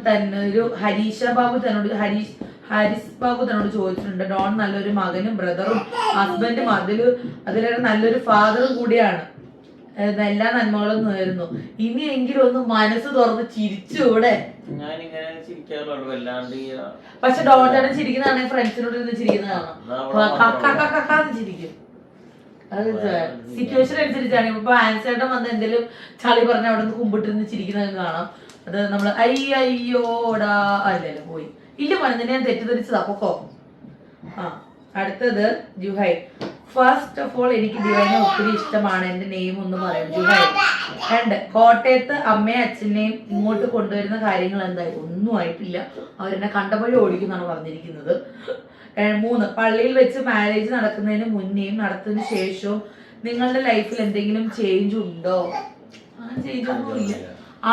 തന്നെ ഒരു ഹാരിസ് ബാബു തന്നോട് ചോദിച്ചിട്ടുണ്ട്. ഡോൺ നല്ലൊരു മകനും ബ്രദറും ഹസ്ബൻഡും അതിലേറെ നല്ലൊരു ഫാദറും കൂടിയാണ്. എല്ലാ നന്മകളും നേരുന്നു. ഇനിയെങ്കിലും ഒന്ന് മനസ്സ് തുറന്ന് ചിരിച്ചൂടെ? പക്ഷെ ഡോൺ ചേട്ടൻ ചിരിക്കുന്നതാണെങ്കിൽ ഫ്രണ്ട്സിനോട് ഇരുന്ന് ചിരിക്കുന്നതാണ്. ചിരിക്കും. അത് സിറ്റുവേഷൻ അനുസരിച്ചാണ്. ഇപ്പൊ ആൻസേട്ടൻ വന്ന് എന്തെങ്കിലും ചളി പറഞ്ഞ അവിടെ നിന്ന് കുമ്പിട്ടിരുന്ന് ചിരിക്കുന്നത് കാണാം. അത് നമ്മള് അയ്യോടാ അല്ലല്ലോ പോയി ഇല്ല മോനെ ഞാൻ തെറ്റിദ്ധരിച്ചതാ പൊക്കോ. അടുത്തത് ജുഹൈ. ഫസ്റ്റ് ഓഫ് ഓൾ എനിക്ക് ഡിവൈനെ ഒത്തിരി ഇഷ്ടമാണ്. എന്റെ നെയിം ഒന്ന് പറയും. ജുഹൈ. 2 കോട്ടയത്ത് അമ്മയും അച്ഛനെയും ഇങ്ങോട്ട് കൊണ്ടുവരുന്ന കാര്യങ്ങൾ എന്തായി? ഒന്നും ആയിട്ടില്ല. അവരെന്നെ കണ്ടപ്പോഴും ഓടിക്കുന്നാണ് പറഞ്ഞിരിക്കുന്നത്. 3 പള്ളിയിൽ വെച്ച് മാരേജ് നടക്കുന്നതിന് മുന്നേയും നടത്തുന്നതിന് ശേഷവും നിങ്ങളുടെ ലൈഫിൽ എന്തെങ്കിലും ചേഞ്ച് ഉണ്ടോ? ചേഞ്ച് ഒന്നുമില്ല.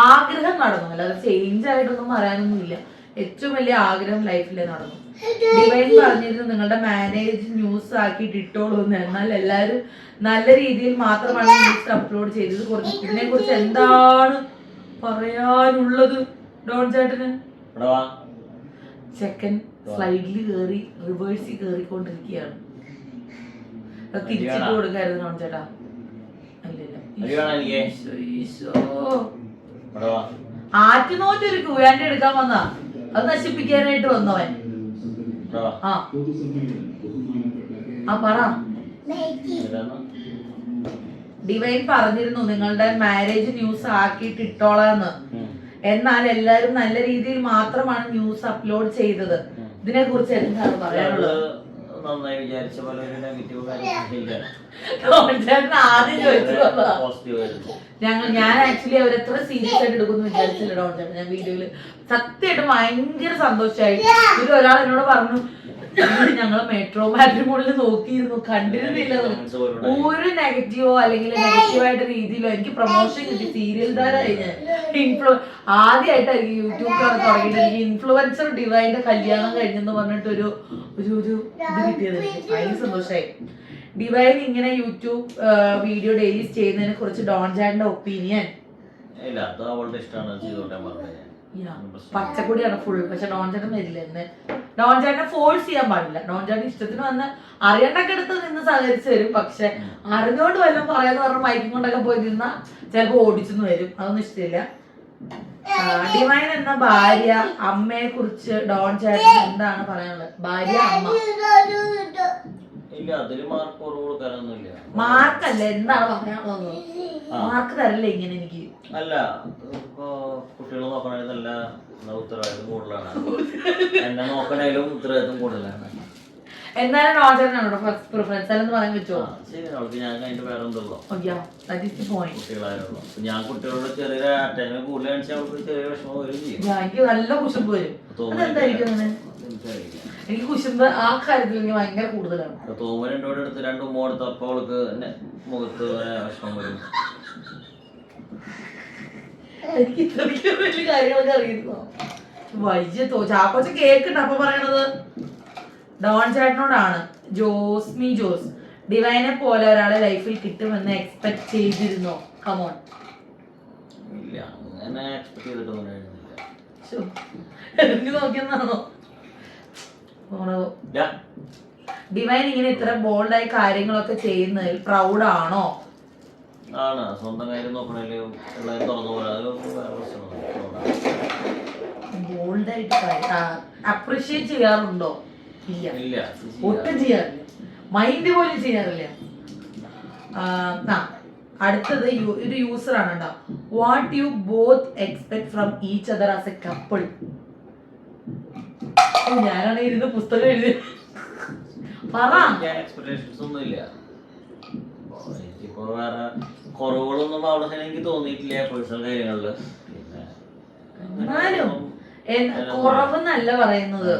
ആഗ്രഹം നടന്നു, അല്ലാതെ ചേഞ്ച് ആയിട്ടൊന്നും പറയാനൊന്നുമില്ല. ഏറ്റവും വലിയ ആഗ്രഹം ലൈഫിലെ നടന്നു. ഡിവൈൻ പറഞ്ഞിരുന്നു നിങ്ങളുടെ മാരേജ് ന്യൂസ് ആക്കിയിട്ട് ഇട്ടോളൂന്ന്. എന്നാൽ എല്ലാവരും നല്ല രീതിയിൽ മാത്രമാണ് ന്യൂസ് അപ്ലോഡ് ചെയ്തത്. ഇതിനെ കുറിച്ച് എന്താണ് പറയാനുള്ളത് ഡോൺ ചേട്ടന്? സെക്കൻഡ് സ്ലൈഡിൽ കയറി റിവേഴ്സിൽ കയറിക്കൊണ്ടിരിക്കുകയാണ്. തിരിച്ചിട്ട് കൊടുക്കായിരുന്നു ഡോൺ ചേട്ടാ. ആറ്റുനോറ്റൊരു കുയാൻ്റെ എടുക്കാൻ വന്നാ, അത് നശിപ്പിക്കാനായിട്ട് വന്നവൻ. പറ. ഡിവൈൻ പറഞ്ഞിരുന്നു നിങ്ങളുടെ മാരേജ് ന്യൂസ് ആക്കിയിട്ട് ഇട്ടോളാന്ന്. എന്നാൽ എല്ലാരും നല്ല രീതിയിൽ മാത്രമാണ് ന്യൂസ് അപ്ലോഡ് ചെയ്തത്. ഇതിനെ കുറിച്ച് എന്താണ് പറയാനുള്ളത്? ആദ്യം ചോദിച്ചു ഞാൻ ആക്ച്വലി അവരെത്ര സീരിയസ് ആയിട്ട് എടുക്കുമെന്ന് വിചാരിച്ചില്ല ഡോൺ ചേട്ടൻ. ഞാൻ വീഡിയോയില് സത്യമായിട്ട് ഭയങ്കര സന്തോഷമായി. ഒരാൾ എന്നോട് പറഞ്ഞു ഞങ്ങള് മെട്രോ മാട്രിമോണിയിൽ നോക്കിയിരുന്നു, കണ്ടിരുന്നില്ല. ഒരു നെഗറ്റീവോ അല്ലെങ്കിൽ നെഗറ്റീവായിട്ട് രീതിയിലോ എനിക്ക് പ്രൊമോഷൻ കിട്ടി. സീരിയൽ താരമായി ഞാൻ. ആദ്യമായിട്ടായിരിക്കും യൂട്യൂബ് തുടങ്ങിയിട്ട് എനിക്ക് ഇൻഫ്ലുവൻസർ ഡിവൈന്റെ കല്യാണം കഴിഞ്ഞെന്ന് പറഞ്ഞിട്ടൊരു ഇത് കിട്ടിയത്. എനിക്ക് ഭയങ്കര സന്തോഷമായി. ഡിവൈൻ ഇങ്ങനെ യൂട്യൂബ് വീഡിയോ ഡെയിലി ചെയ്യുന്നതിനെ കുറിച്ച് ഡോൺ ചാറ്റിന്റെ ഒപ്പീനിയൻ? പച്ചക്കുടിയാണ് ഫുൾ. പക്ഷെ ഡോൺ ചേട്ടൻ വരില്ല. എന്ന് ഡോൺ ചേട്ടനെ ഫോഴ്സ് ചെയ്യാൻ പാടില്ല. ഡോൺ ചേട്ടൻ ഇഷ്ടത്തിന് വന്ന് അറിയണ്ടൊക്കെ എടുത്ത് നിന്ന് സഹകരിച്ച് വരും. പക്ഷെ അറിഞ്ഞോണ്ട് വല്ലതും പറയാന്ന് പറഞ്ഞ മൈക്കും കൊണ്ടൊക്കെ പോയി നിന്നാ ചിലപ്പോ ഓടിച്ചെന്ന് വരും. അതൊന്നും ഇഷ്ടമില്ല. ഡിവൈൻ എന്ന ഭാര്യ അമ്മയെ കുറിച്ച് ഡോൺ ചേട്ടൻ എന്താണ് പറയാനുള്ളത്? ഭാര്യ അമ്മ ഇല്ല, അതില് മാർക്ക് കുറവ് കൊടുക്കാനൊന്നുമില്ല. മാർക്കല്ല, എന്താണ് പറയാനുള്ളത്? മാർക്ക് തരല്ലേ ഇങ്ങനെ എനിക്ക്? അല്ല, ഇപ്പൊ കുട്ടികൾ നോക്കണേലും നല്ല ഉത്തരവാദിത്വം കൂടുതലാണ്. എന്നെ നോക്കണേലും ഉത്തരവാദിത്വം കൂടുതലാണ്. എന്നാലും ഡോൺ ചേട്ടനാണോ ഫസ്റ്റ് പ്രിഫറൻസ് അല്ലെന്ന് പറയാൻ പറ്റുമോ? ശരി, അവൾക്ക് ഞാൻ കഴിഞ്ഞിട്ട് വേറെ എന്തല്ലോ കുട്ടികളായുള്ളൂ. ഞാൻ കുട്ടികളോട് ചെറിയൊരു അറ്റാച്ച്മെന്റ് കൂടുതൽ കാണിച്ചാൽ അവൾക്ക് ചെറിയ വിഷമം വരും ചെയ്യും. എനിക്ക് നല്ല കുശുമ്പ് വരും. അതെന്തായിരിക്കും അങ്ങനെ? എനിക്ക് കുശുമ്പ് ആ കാര്യത്തിൽ എനിക്ക് ഭയങ്കര കൂടുതലാണ്. തോമ രണ്ടോടെ എടുത്ത് രണ്ടും മോടുത്ത് അപ്പൊ അവൾക്ക് മുഖത്ത് വിഷമം വരും. എനിക്ക് ഇത്രയ്ക്ക് വലിയ കാര്യങ്ങളൊക്കെ അറിയുന്നോ? വൈദ്യ ചാക്കോച്ച കേക്കുണ്ട്. അപ്പൊ പറയണത് ഡോൺ ചേട്ടനോടാണ്. ജോസ്മി ജോസ്, ഡിവൈനെ പോലെ ഒരാളെ ലൈഫിൽ കിട്ടുമെന്ന് എക്സ്പെക്ട് ചെയ്തിരുന്നോ? കമോൺ. ഇല്ല, അങ്ങനെ എക്സ്പെക്ട് ചെയ്തിട്ടൊന്നും നോക്കിയെന്നാണോ? ഡിവൈൻ ഇങ്ങനെ ഇത്ര ബോൾഡായി കാര്യങ്ങളൊക്കെ ചെയ്യുന്നതിൽ പ്രൗഡ് ആണോ? ആണ്. സ്വന്തം കാര്യം നോക്കണേലും എല്ലാവരും തുറന്നു പോലെ ബോൾഡായിട്ട് അപ്രീഷിയേറ്റ് ചെയ്യാറുണ്ടോ? ഇല്ല, ഒട്ടും ചെയ്യാറില്ല. മൈൻഡ് പോലും ചെയ്യാറില്ല. അടുത്തത് ഒരു യൂസർ ആണ് കേട്ടോ. What you both expect from each other as A couple? ഞാനാണെങ്കിൽ ഇരുന്ന് പുസ്തകം എഴുതി എക്സ്പെക്ടേഷൻസ് ഒന്നും ഇല്ല. എനിക്കിപ്പോ വേറെ കുറവുകളൊന്നും അവിടെ എനിക്ക് തോന്നിയിട്ടില്ല പേഴ്സണൽ കാര്യങ്ങളില്. എന്നാലും കുറവെന്നല്ല പറയുന്നത്.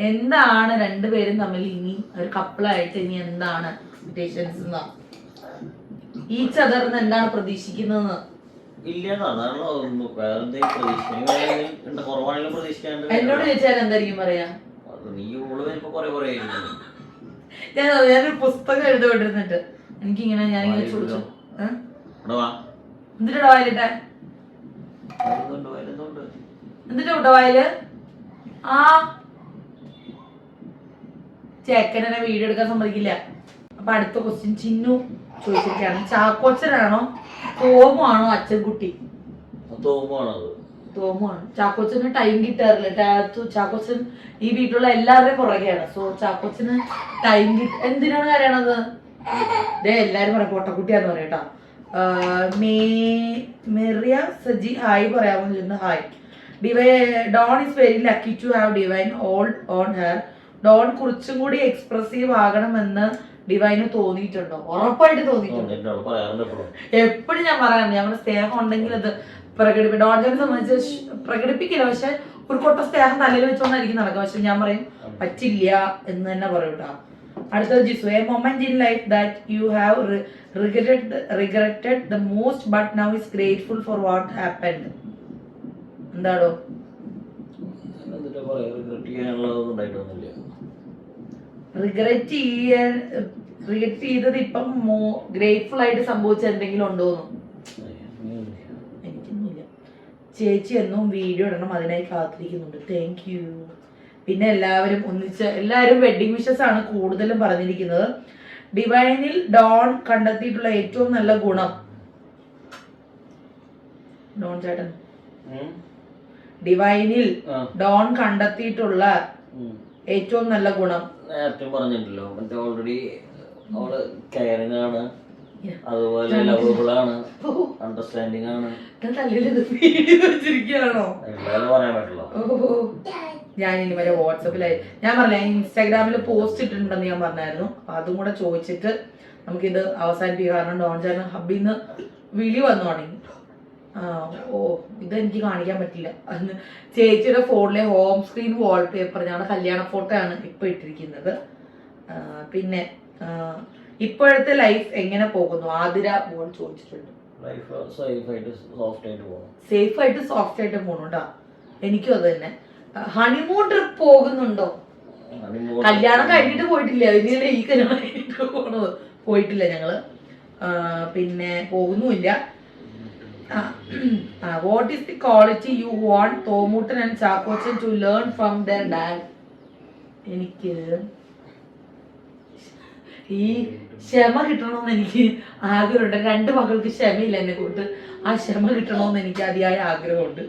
എന്താണ് രണ്ടുപേരും തമ്മിൽ ഇനി ഒരു കപ്പിളായിട്ട് ഇനി എന്താണ് എക്സ്പെക്ടേഷൻസ്? ഈച്ച് അതർന്ന് എന്താണ് പ്രതീക്ഷിക്കുന്നത്? എന്നോട് ചോദിച്ചാൽ എന്തായിരിക്കും പറയാ? ഞാനൊരു പുസ്തകം എഴുതപ്പെട്ടിരുന്നിട്ട് എനിക്കിങ്ങനെ ഞാനിങ്ങനെ ചോദിച്ചു എന്തിട്ടാ വായിലിട്ടെ? എന്തിട്ടാ വിട്ടോ വായില്? ആ ചേക്കനെ വീഡിയോ എടുക്കാൻ സമ്മതിക്കില്ല. അപ്പൊ അടുത്ത ക്വസ്റ്റ്യൻ ചിന്നു ചോദിച്ചിരിക്കുകയാണ്. ചാക്കോച്ചനാണോ തോമാണോ അച്ഛൻകുട്ടി? തോമാണ്. ചാക്കോച്ചന് ടൈം കിട്ടാറില്ല. ചാക്കോച്ചൻ ഈ വീട്ടിലുള്ള എല്ലാവരുടെയും പുറകെയാണ്. സോ ചാക്കോച്ചന് ടൈം എന്തിനാണ് കാര്യണത്? എല്ലാരും പറയാം പൊട്ടക്കുട്ടിയാന്ന് പറയട്ടാ. മെറിയ സജി ഹായ് പറയാമെന്ന് ചോദിക്കുന്നു. Hi. Don is very lucky to have Divine all on hair. Don കുറച്ചും കൂടി എക്സ്പ്രസീവ് ആകണമെന്ന് ഡിവൈന് തോന്നിയിട്ടുണ്ടോ? ഉറപ്പായിട്ട് തോന്നിയിട്ടുണ്ട്. എപ്പോഴും ഞാൻ പറയാറുണ്ട്, നമ്മുടെ സ്നേഹം ഉണ്ടെങ്കിൽ അത് പ്രകടിപ്പിക്കും. ഡോൺജനെ സംബന്ധിച്ച് പ്രകടിപ്പിക്കില്ല, പക്ഷെ ഒരു കൊട്ട സ്നേഹം തലയിൽ വെച്ചോണ്ടായിരിക്കും നടക്കുക. പക്ഷെ ഞാൻ പറയും പറ്റില്ല എന്ന് തന്നെ പറയും കേട്ടോ. അടുത്തത് Jisu, a moment in life that you have regretted the most but now is grateful for what happened. എന്താടോ? റിഗ്രറ്റ് ചെയ്തത് ഇപ്പം ഗ്രേറ്റ്ഫുൾ ആയിട്ട് സംഭവിച്ച എന്തെങ്കിലും ഉണ്ടോന്ന്? എനിക്കൊന്നുമില്ല. ചേച്ചി എന്നും വീഡിയോ ഇടണം, അതിനായി കാത്തിരിക്കുന്നുണ്ട്. Thank you. പിന്നെ എല്ലാവരും വെഡിങ് വിഷസ് ആണ് കൂടുതലും പറഞ്ഞിരിക്കുന്നത്. ഡിവൈനിൽ ഡോൺ കണ്ടെത്തിയിട്ടുള്ള ഏറ്റവും നല്ല ഗുണം? ഡോൺ ചേട്ടൻ ഡിവൈനിൽ ഡോൺ കണ്ടെത്തിയിട്ടുള്ള ഏറ്റവും നല്ല ഗുണം നേരത്തെ പറഞ്ഞിട്ടല്ലോ. മറ്റേ ഓൾറെഡി അവള് കെയറിംഗ് ആണ്, അതുപോലെ ലവബിൾ ആണ്, അണ്ടർസ്റ്റാൻഡിങ് ആണ്. പറയാൻ പറ്റില്ല. ഞാൻ ഇനി വരെ വാട്സപ്പിലായി ഞാൻ പറഞ്ഞ ഇൻസ്റ്റാഗ്രാമിൽ പോസ്റ്റ് ഇട്ടിട്ടുണ്ടെന്ന് ഞാൻ പറഞ്ഞായിരുന്നു. അപ്പൊ അതും കൂടെ ചോദിച്ചിട്ട് നമുക്കിത് അവസാനിപ്പിക്കുക. കാരണം ഡോൺ ചേട്ടൻ ഹബ്ബിന്ന് വിളി വന്നു തുടങ്ങി. ഇതെനിക്ക് കാണിക്കാൻ പറ്റില്ല. അന്ന് ചേച്ചിയുടെ ഫോണിലെ ഹോം സ്ക്രീൻ വാൾപേപ്പർ ഞങ്ങളുടെ കല്യാണ ഫോട്ടോ ആണ് ഇപ്പൊ ഇട്ടിരിക്കുന്നത്. പിന്നെ ഇപ്പോഴത്തെ ലൈഫ് എങ്ങനെ പോകുന്നു? ആതിര മോൾ ചോദിച്ചിട്ടുണ്ട്. സേഫ് ആയിട്ട് സോഫ്റ്റ് ആയിട്ട് പോണുണ്ടാ. എനിക്കും അത് തന്നെ. ഹണിമൂൺ ട്രിപ്പ് പോകുന്നുണ്ടോ? കല്യാണം കഴിഞ്ഞിട്ട് പോയിട്ടില്ല. അതിനല്ലേ ഈ കല്യാണം കഴിഞ്ഞിട്ട് പോണത്. പോയിട്ടില്ല ഞങ്ങള്. പിന്നെ പോകുന്നുമില്ല. What is the quality you want തോമൂട്ടൻ and Chackochan to learn from their dad? എനിക്ക് ഈ ക്ഷമ കിട്ടണമെന്ന് എനിക്ക് ആഗ്രഹമുണ്ട്. 2 മക്കൾക്ക് ക്ഷമയില്ല എന്നെ കൊണ്ട്. ആ ക്ഷമ കിട്ടണമെന്ന് എനിക്ക് അതിയായ ആഗ്രഹമുണ്ട്.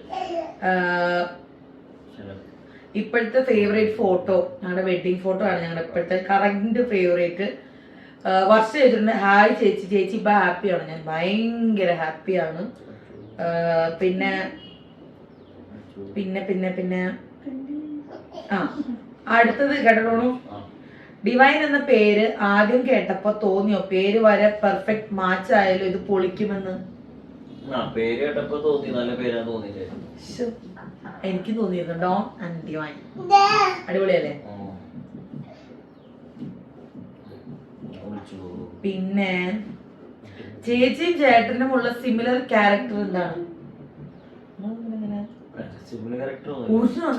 ഇപ്പോഴത്തെ ഫേവറേറ്റ് ഫോട്ടോ ഞങ്ങളുടെ വെഡിങ് ഫോട്ടോ ആണ്. ഞങ്ങളുടെ ഇപ്പോഴത്തെ കറന്റ് ഫേവറേറ്റ്. വർഷം ചോദിച്ചിട്ടുണ്ട് ഹായ് ചേച്ചി. ചേച്ചി ഇപ്പൊ ഹാപ്പിയാണ്. ഞാൻ ഭയങ്കര ഹാപ്പിയാണ്. പിന്നെ പിന്നെ പിന്നെ പിന്നെ ആ അടുത്തത് കേട്ടോളൂ. ഡിവൈൻ എന്ന പേര് ആദ്യം കേട്ടപ്പോ തോന്നിയോ പേര് വരെ പെർഫെക്റ്റ് മാച്ച് ആയാലും ഇത് പൊളിക്കുമെന്ന്? പേര് കേട്ടപ്പോ തോന്നി, നല്ല പേരാ തോന്നിയില്ലേ? എനിക്ക് തോന്നിയിരുന്നു ഡോൺ ആൻഡ് ഡിവൈൻ. അടിപൊളിയല്ലേ? പിന്നെ ചേച്ചിയും ചേട്ടനുമുള്ള സിമിലർ ക്യാരക്ടർ എന്താണ്?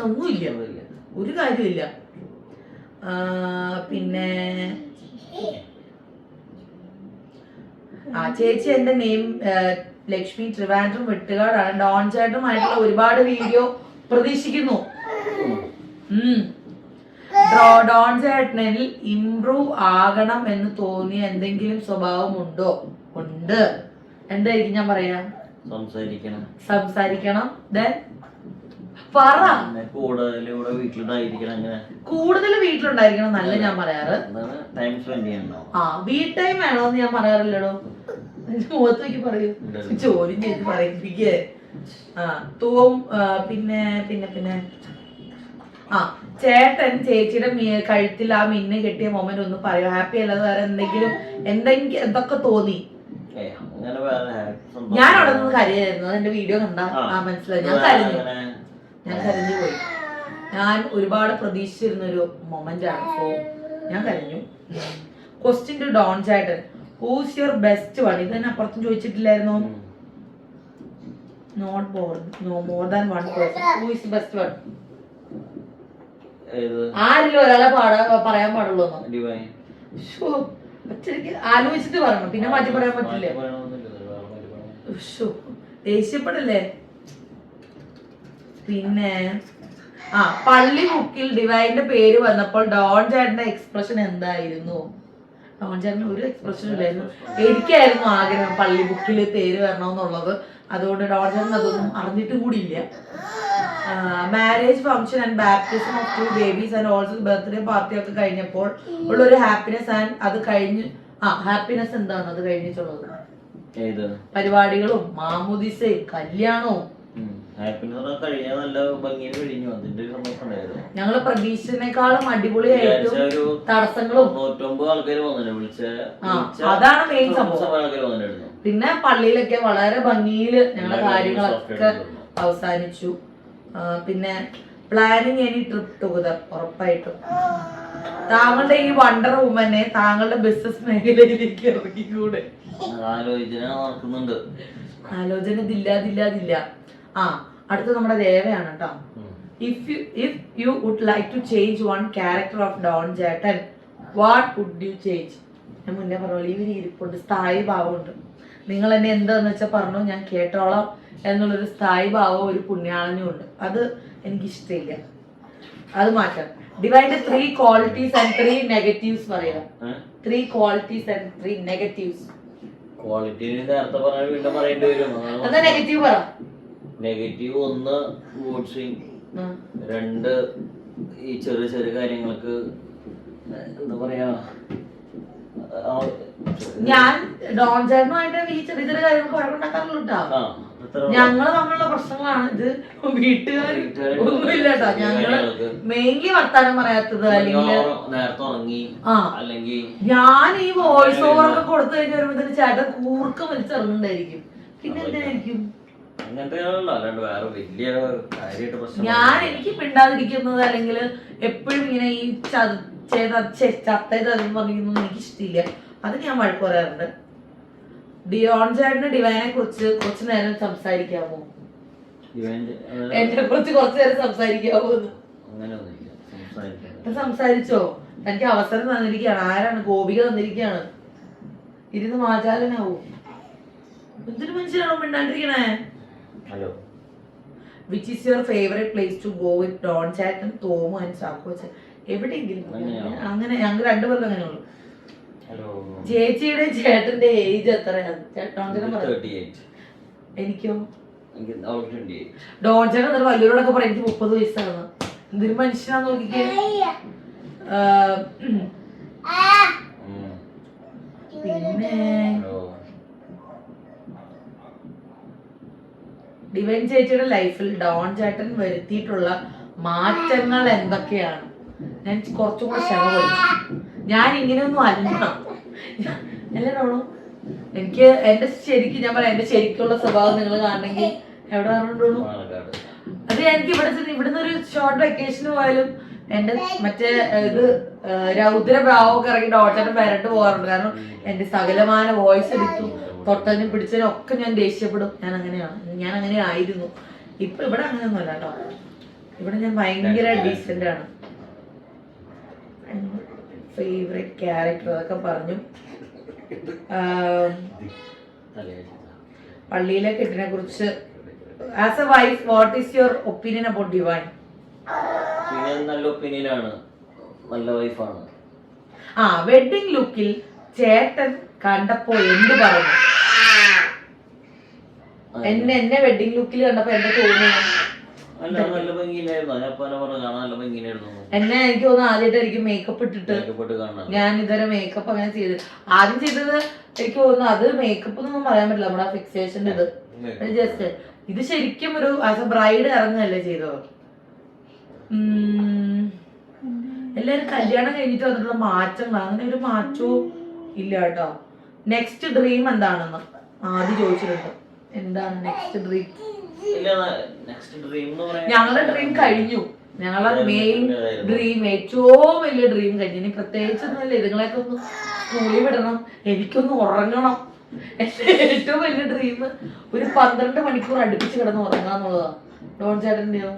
ഒന്നുമില്ല, ഒരു കാര്യമില്ല. പിന്നെ ചേച്ചി എന്റെ നെയിം ലക്ഷ്മി, ട്രിവാൻഡ്രം വെട്ടുകാടാണ്. ഡോൺ ചേട്ടനുമായിട്ടുള്ള ഒരുപാട് വീഡിയോ പ്രതീക്ഷിക്കുന്നു. ഡോൺ ചേട്ടനിൽ ഇംപ്രൂവ് ആകണം എന്ന് തോന്നിയ എന്തെങ്കിലും സ്വഭാവം ഉണ്ടോ? ഉണ്ട്. എന്തായിരിക്കും ഞാൻ പറയാ? സംസാരിക്കണം. പറ. കൂടുതൽ വീട്ടിലുണ്ടായിരിക്കണം നല്ല ഞാൻ പറയാറ്. വീട്ട് ടൈം വേണോന്ന് ഞാൻ പറയാറില്ലടോ. മുഖത്ത് നോക്കി പറയൂ, ചോദ്യം ചെയ്ത് പറയിപ്പിക്കേ. പിന്നെ പിന്നെ പിന്നെ ചേട്ടൻ ചേച്ചിയുടെ കഴുത്തിൽ ആ മിന്ന് കെട്ടിയ മൊമെന്റ് ഒന്ന് പറയോ? ഹാപ്പി അല്ലാതെ വേറെ എന്തൊക്കെ തോന്നി? ഞാൻ അവിടെ നിന്ന് കരയായിരുന്നു. എന്റെ വീഡിയോ കണ്ടാ മനസ്സിലായി. ഞാൻ കരഞ്ഞു പോയി. ഞാൻ ഒരുപാട് പ്രതീക്ഷിച്ചിരുന്നൊരു മൊമെന്റ് ആണ്. സോ ഞാൻ കരഞ്ഞു. ക്വസ്റ്റ്യൻ ടു ഡോൺ ചേട്ടൻ, ഹൂസ് യുവർ ബെസ്റ്റ് വൺ? ഇത് തന്നെ അപ്പുറത്തും ചോദിച്ചിട്ടില്ലായിരുന്നോ? Not more than one person. Who is best one? ആരിലും ഒരാളെ പറയാൻ പാടുള്ളൂ. ആലോചിച്ചിട്ട് പറയണം, പിന്നെ മാറ്റി പറയാൻ പറ്റില്ല. ദേഷ്യപ്പെടല്ലേ? പിന്നെ പള്ളി ബുക്കിൽ ഡിവൈന്റെ പേര് വന്നപ്പോൾ ഡോൺ ചേട്ടന്റെ എക്സ്പ്രഷൻ എന്തായിരുന്നു? ഡോൺ ചേട്ടന് ഒരു എക്സ്പ്രഷൻ ഇല്ലായിരുന്നു. എനിക്കായിരുന്നു ആഗ്രഹം പള്ളി ബുക്കിൽ പേര് വരണമെന്നുള്ളത്. അതുകൊണ്ട് ഡോൺ ചേട്ടൻ അതൊന്നും അറിഞ്ഞിട്ടും കൂടി ഇല്ല. Marriage function and baptism of 2 babies and also birthday party ഒക്കെ കഴിഞ്ഞപ്പോൾ ഉള്ളൊരു ഹാപ്പിനെസ് ആൻഡ് അത് കഴിഞ്ഞ് ഹാപ്പിനെസ് എന്താണ് അത് കഴിഞ്ഞിട്ടുള്ളത്? പരിപാടികളും മാമുദിസയും കല്യാണവും ഞങ്ങള് പ്രതീക്ഷിച്ചതിനേക്കാളും അടിപൊളിയായിട്ടും തടസ്സങ്ങളും അതാണ് മെയിൻ സംഭവം. പിന്നെ പള്ളിയിലൊക്കെ വളരെ ഭംഗിയില് ഞങ്ങളുടെ കാര്യങ്ങളൊക്കെ അവസാനിച്ചു. പിന്നെ പ്ലാനിങ് എനി ട്രിപ്പ് ടുഗദർ? ഉറപ്പായിട്ടും. താങ്കളുടെ ഈ വണ്ടർ വുമനെ താങ്കളുടെ ബിസിനസ് മേഖലയിലേക്ക് ഇറക്കിക്കൂടെ? ആലോചന ഇല്ലാതില്ല. അടുത്ത നമ്മുടെ ദേവയാണ് കേട്ടോ. If you would like to change one character of Don ചേട്ടൻ, വാട്ട് വുഡ് യു ചേഞ്ച്? ഞാൻ മുന്നേ പറഞ്ഞോളൂ, ഇവര് ഇരിപ്പുണ്ട്, സ്ഥായി ഭാവമുണ്ട്. നിങ്ങൾ എന്നെ എന്താന്ന് വെച്ചാൽ പറഞ്ഞു, ഞാൻ കേട്ടോളാം എന്നുള്ളൊരു സ്ഥായി ഭാവം ഒരു പുണ്യാളനും ഉണ്ട്. അത് എനിക്കിഷ്ടമില്ല, അത് മാറ്റാം. ഡിവൈഡ് 3 ക്വാളിറ്റീസ് ആൻഡ് 3 നെഗറ്റീവ്സ് പറയാം. 3 ക്വാളിറ്റീസ് ആൻഡ് 3 നെഗറ്റീവ്സ്. എന്താ നെഗറ്റീവ് പറ? നെഗറ്റീവ് 1 മൂഡ് സ്വിംഗ്, 2 ഈ ചെറിയ ചെറിയ കാര്യങ്ങൾക്ക് എന്താ പറയാ, ഞാൻ ഡോൺ ചേട്ടനുമായിട്ട് ഈ ചെറിയ ചെറിയ കാര്യങ്ങൾക്ക് വഴക്കുണ്ടാക്കാറുള്ളൂ കേട്ടോ. ഞങ്ങള് തമ്മിലുള്ള പ്രശ്നങ്ങളാണ് ഇത്. വീട്ടുകാർ ഒന്നുമില്ല കേട്ടോ. ഞങ്ങള് മെയിൻലി വർത്താനം പറയാത്തത്, അല്ലെങ്കിൽ ഞാൻ ഈ വോയിസ് ഓവർ ഒക്കെ കൊടുത്തു കഴിഞ്ഞ് വരുമ്പോഴത്തേന് ചേട്ടൻ കൂർക്കം വലിച്ചിറങ്ങുന്നുണ്ടായിരിക്കും. പിന്നെ എന്തായിരിക്കും ഞാൻ എനിക്ക് മിണ്ടാതിരിക്കുന്നത്, അല്ലെങ്കിൽ എപ്പോഴും ഇങ്ങനെ ഈ ചത്തേതെന്ന് പറഞ്ഞിരിക്കുന്നത് എനിക്ക് ഇഷ്ടമില്ല. അത് ഞാൻ വഴക്ക് പറയാറുണ്ട്. ഡോൺ ചേട്ടന് ഡിവൈനെ കുറിച്ച് കുറച്ചു നേരം സംസാരിക്കാമോ? എന്നെ കുറിച്ച് കുറച്ചു നേരം സംസാരിക്കാമോ? സംസാരിച്ചോ? എനിക്ക് അവസരം തന്നിരിക്കുകയാണ്. ആരാണ്? ഗോപിക തന്നിരിക്കുകയാണ്. ഇരുന്ന് മാചാലനാവോ? എന്തൊരു മനുഷ്യനാണോ മിണ്ടാണ്ടിരിക്കണേ? Which is your favourite place to go with Don ചേട്ടൻ, തോമു ആൻഡ് ചാക്കോച്ചൻ? എവിടെയെങ്കിലും അങ്ങനെ ഞങ്ങൾ 2 പേർക്കും അങ്ങനെ ഉള്ളു. ചേച്ചിയുടെ ചേട്ടന്റെ ഏജ് എത്രയാണ്? എനിക്കോ ഡോൺ ചേട്ടൻ എന്നിട്ട് വലിയവരോടൊക്കെ പറയാം എനിക്ക് 30 വയസ്സാണ്. എന്തൊരു മനുഷ്യനാന്ന് നോക്കിക്കേ. പിന്നെ ഡിവൈൻ ചേച്ചിയുടെ ലൈഫിൽ ഡോൺ ചേട്ടൻ വരുത്തിയിട്ടുള്ള മാറ്റങ്ങൾ എന്തൊക്കെയാണ്? ഞാൻ കുറച്ചും കൂടെ ക്ഷമ പഠിച്ചു. ഞാൻ ഇങ്ങനെയൊന്നും അല്ല ഡോണു. എനിക്ക് എന്റെ ശരിക്കും ഞാൻ പറയാം, എന്റെ ശരിക്കുള്ള സ്വഭാവം നിങ്ങൾ കാണണമെങ്കിൽ എവിടെ പറഞ്ഞോളൂ. അത് എനിക്ക് ഇവിടുന്ന് ഒരു ഷോർട്ട് വെക്കേഷന് പോയാലും എന്റെ മറ്റേ ഇത് രൗദ്രഭാവമൊക്കെ ഇറങ്ങി ഡോട്ടറിന് വരണ്ട് പോകാറുണ്ട്. കാരണം എന്റെ സകലമായ വോയിസ് എടുത്തു തൊട്ടതിനും പിടിച്ചതിനും ഒക്കെ ഞാൻ ദേഷ്യപ്പെടും. ഞാൻ അങ്ങനെ ആയിരുന്നു. ഇപ്പൊ ഇവിടെ അങ്ങനെയൊന്നും അല്ല കേട്ടോ. ഇവിടെ ഞാൻ ഭയങ്കര ഡീസന്റ് ആണ്. ഫേവറേറ്റ് ക്യാരക്ടർ അതൊക്കെ പറഞ്ഞു. പള്ളിയിലെ കെട്ടിനെ കുറിച്ച് as A wife what is your opinion about divine? നല്ല ഒപ്പീനിയനാണ്, നല്ല വൈഫാണ്. വെഡിങ് ലുക്കിൽ ചേട്ടൻ കണ്ടപ്പോ എന്ത് പറഞ്ഞു? എന്നെ വെഡിങ് ലുക്കിൽ കണ്ടപ്പോ എന്താ തോന്നുന്നു? എന്നെ എനിക്ക് തോന്നുന്നു ആദ്യമായിട്ട് എനിക്ക് മേക്കപ്പ് ഇട്ടിട്ട് ഞാൻ ഇതുവരെ മേക്കപ്പ് അങ്ങനെ ചെയ്ത് ആദ്യം ചെയ്തത് എനിക്ക് തോന്നുന്നു അത് മേക്കപ്പ് എന്നൊന്നും പറയാൻ പറ്റില്ല. നമ്മുടെ ഫിക്സേഷന്റെ ഇത് ജസ്റ്റ് ഇത് ശരിക്കും ഒരു ആസ് എ ബ്രൈഡ് ഇറങ്ങുകയല്ലേ ചെയ്തത്. എല്ലാരും കല്യാണം കഴിഞ്ഞിട്ട് വന്നിട്ടുള്ള മാറ്റങ്ങൾ അങ്ങനെ ഒരു മാറ്റവും ഇല്ല കേട്ടോ. നെക്സ്റ്റ് ഡ്രീം എന്താണെന്ന് ആദ്യം ചോദിച്ചിട്ടുണ്ട്. എന്താണ് നെക്സ്റ്റ് ഡ്രീം? ഞങ്ങളുടെ ഡ്രീം കഴിഞ്ഞു. ഞങ്ങളുടെ മെയിൻ ഡ്രീം, ഏറ്റവും വലിയ ഡ്രീം കഴിഞ്ഞു. ഇനി പ്രത്യേകിച്ചൊന്നുമില്ല. ഇതുങ്ങളെയൊക്കെ ഒന്ന് സ്കൂളിൽ വിടണം, എനിക്കൊന്ന് ഉറങ്ങണം. എന്റെ ഏറ്റവും വലിയ ഡ്രീം ഒരു 12 മണിക്കൂർ അടുപ്പിച്ച് കിടന്ന് ഉറങ്ങാന്നുള്ളതാണ്. ഡോൺ ചേട്ടന്റെയോ?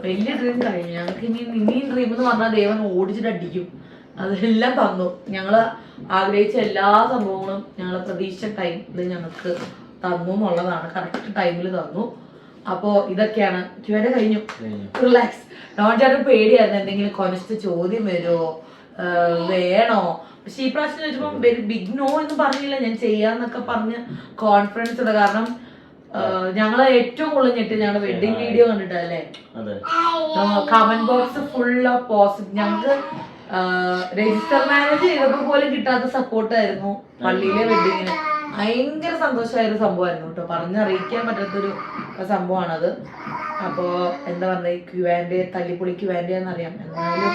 വലിയ ഡ്രീം കഴിഞ്ഞു ഞങ്ങൾക്ക്. ഇനിയും ഡ്രീം എന്ന് പറഞ്ഞാൽ ദൈവം ഓടിച്ചിട്ട് അടിക്കും. അതെല്ലാം തന്നു. ഞങ്ങള് ആഗ്രഹിച്ച എല്ലാ സംഭവങ്ങളും ഞങ്ങള് പ്രതീക്ഷിച്ച ടൈമിൽ ഞങ്ങൾക്ക് തന്നു എന്നുള്ളതാണ്. കറക്റ്റ് ടൈമിൽ തന്നു. അപ്പോ ഇതൊക്കെയാണ്. ക്യൂടെ കഴിഞ്ഞു. റിലാക്സ്. ഡോൺ ചേട്ടൻ പേടിയായിരുന്നു എന്തെങ്കിലും കൊനസ്റ്റ് ചോദ്യം വരുമോ വേണോ. പക്ഷെ ഈ പ്രാവശ്യം ചോദിച്ചപ്പോ ബിഗ് നോ എന്ന് പറഞ്ഞില്ല. ഞാൻ ചെയ്യാന്നൊക്കെ പറഞ്ഞ് കോൺഫിഡൻസ് ഉണ്ട്. കാരണം ഞങ്ങള് ഏറ്റവും കൂടുതൽ ഞെട്ടി ഞങ്ങളുടെ വെഡിങ് വീഡിയോ കണ്ടിട്ടല്ലേ. Comment box full of positive. ഞങ്ങക്ക് രജിസ്റ്റർ മാരേജ് ചെയ്തപ്പോ പോലും കിട്ടാത്ത സപ്പോർട്ടായിരുന്നു പള്ളിയിലെ വെഡിങ്ങിന്. ഭയങ്കര സന്തോഷമായൊരു സംഭവമായിരുന്നു കേട്ടോ. പറഞ്ഞറിയിക്കാൻ പറ്റാത്തൊരു സംഭവമാണത്. അപ്പോ എന്താ പറഞ്ഞ ക്യൂആൻഡേ തല്ലിപ്പൊളി ക്യൂആൻഡേ എന്നറിയാം. എന്നാലും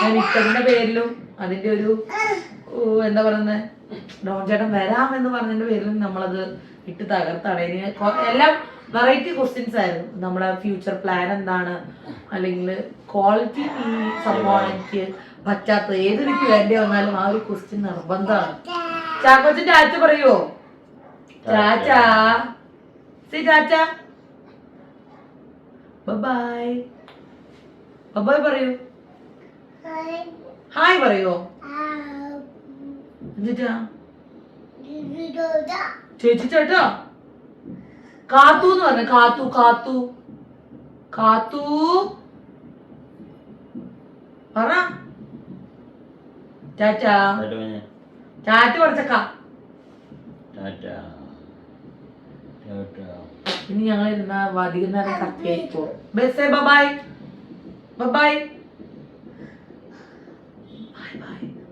ഞാൻ ഇട്ടതിന്റെ പേരിലും അതിന്റെ ഒരു എന്താ പറയുന്നത് ഡോൺ ചേട്ടൻ വരാമെന്ന് പറഞ്ഞതിന്റെ പേരിലും നമ്മളത് ഇട്ട് തകർത്താണ്. ഇനി എല്ലാം വെറൈറ്റി ക്വസ്റ്റ്യൻസ് ആയിരുന്നു. നമ്മുടെ ഫ്യൂച്ചർ പ്ലാൻ എന്താണ്, അല്ലെങ്കിൽ ക്വാളിറ്റി ഈ സംഭവമാണ് എനിക്ക് പറ്റാത്തത്. ഏതൊരു ക്യൂആൻഡേ വന്നാലും ആ ഒരു ക്വസ്റ്റ്യൻ നിർബന്ധമാണ്. ചാക്കോച്ചൻ ടാറ്റ പറയുവോ? Tata C Tata bye bye പറയൂ. ഹായ് പറയോ? എന്നിട്ടാ ചേച്ചി ചേട്ടാ കാത്തു എന്ന് പറഞ്ഞ കാത്തു കാത്തു കാത്തു പറ. ടാറ്റ ടാറ്റ പറച്ചക്ക. ഇനി ഞങ്ങൾ ഇരുന്ന അധികം നേരം കത്തിയായിപ്പോ. ബസ്സേ ബൈ ബൈ.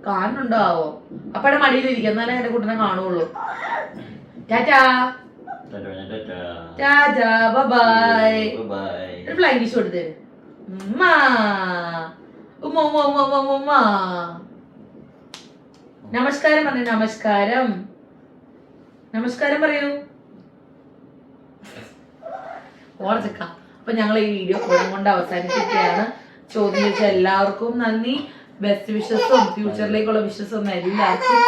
കാണുന്നുണ്ടാവോ? അപ്പടെ മടിയിലിരിക്കും, എന്നാലേ എന്റെ കുട്ടനെ കാണുള്ളൂ. Tata tata bye. ഒരു ഫ്ലൈങ് കിസ് കൊടുത്തേ. നമസ്കാരം പറഞ്ഞു. നമസ്കാരം നമസ്കാരം പറയൂ. ഓർച്ചക്ക. അപ്പൊ ഞങ്ങൾ ഈ വീഡിയോ കൊണ്ട് അവസാനിപ്പിക്കുകയാണ്. ചോദ്യം ചോദിച്ച എല്ലാവർക്കും നന്ദി. ബെസ്റ്റ് വിഷസും ഫ്യൂച്ചറിലേക്കുള്ള വിഷസും എല്ലാവർക്കും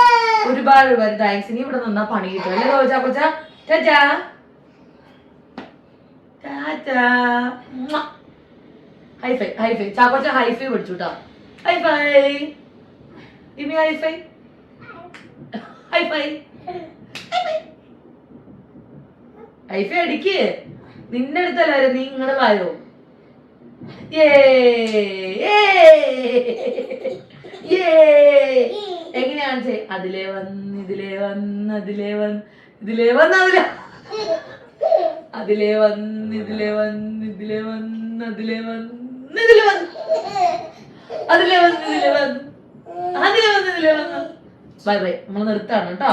ഒരുപാട് താങ്ക്സ്. ഇനി ഇവിടെ നിന്നാ പണി കിട്ടും അല്ലേ റോജ കൊച്ച? Tata tata. High five high five. ചാക്കോച്ച ഹൈഫൈ പഠിച്ചു കേട്ടോ. ഹൈഫൈ ഇനി ഹൈഫൈ ഹൈഫൈ ഹൈഫൈ അടിക്ക്. നിന്റെ അടുത്തല്ലോ നീ ഇങ്ങോട്ട് വായോ. എങ്ങനെയാണ് അതിലേ വന്ന് ഇതിലേ വന്ന് അതിലേ വന്ന് ഇതിലേ വന്ന് അതിലേ വന്ന് ഇതിലേ വന്ന് ഇതിലേ വന്ന് അതിലേ വന്ന് ഇതിലേ വന്ന് അതിലേ വന്ന് ഇതിലേ വന്ന് അതിലേ വന്ന് ഇതിലേ വന്ന്. ബൈ ബൈ, നമ്മൾ നിർത്താണ് കേട്ടോ.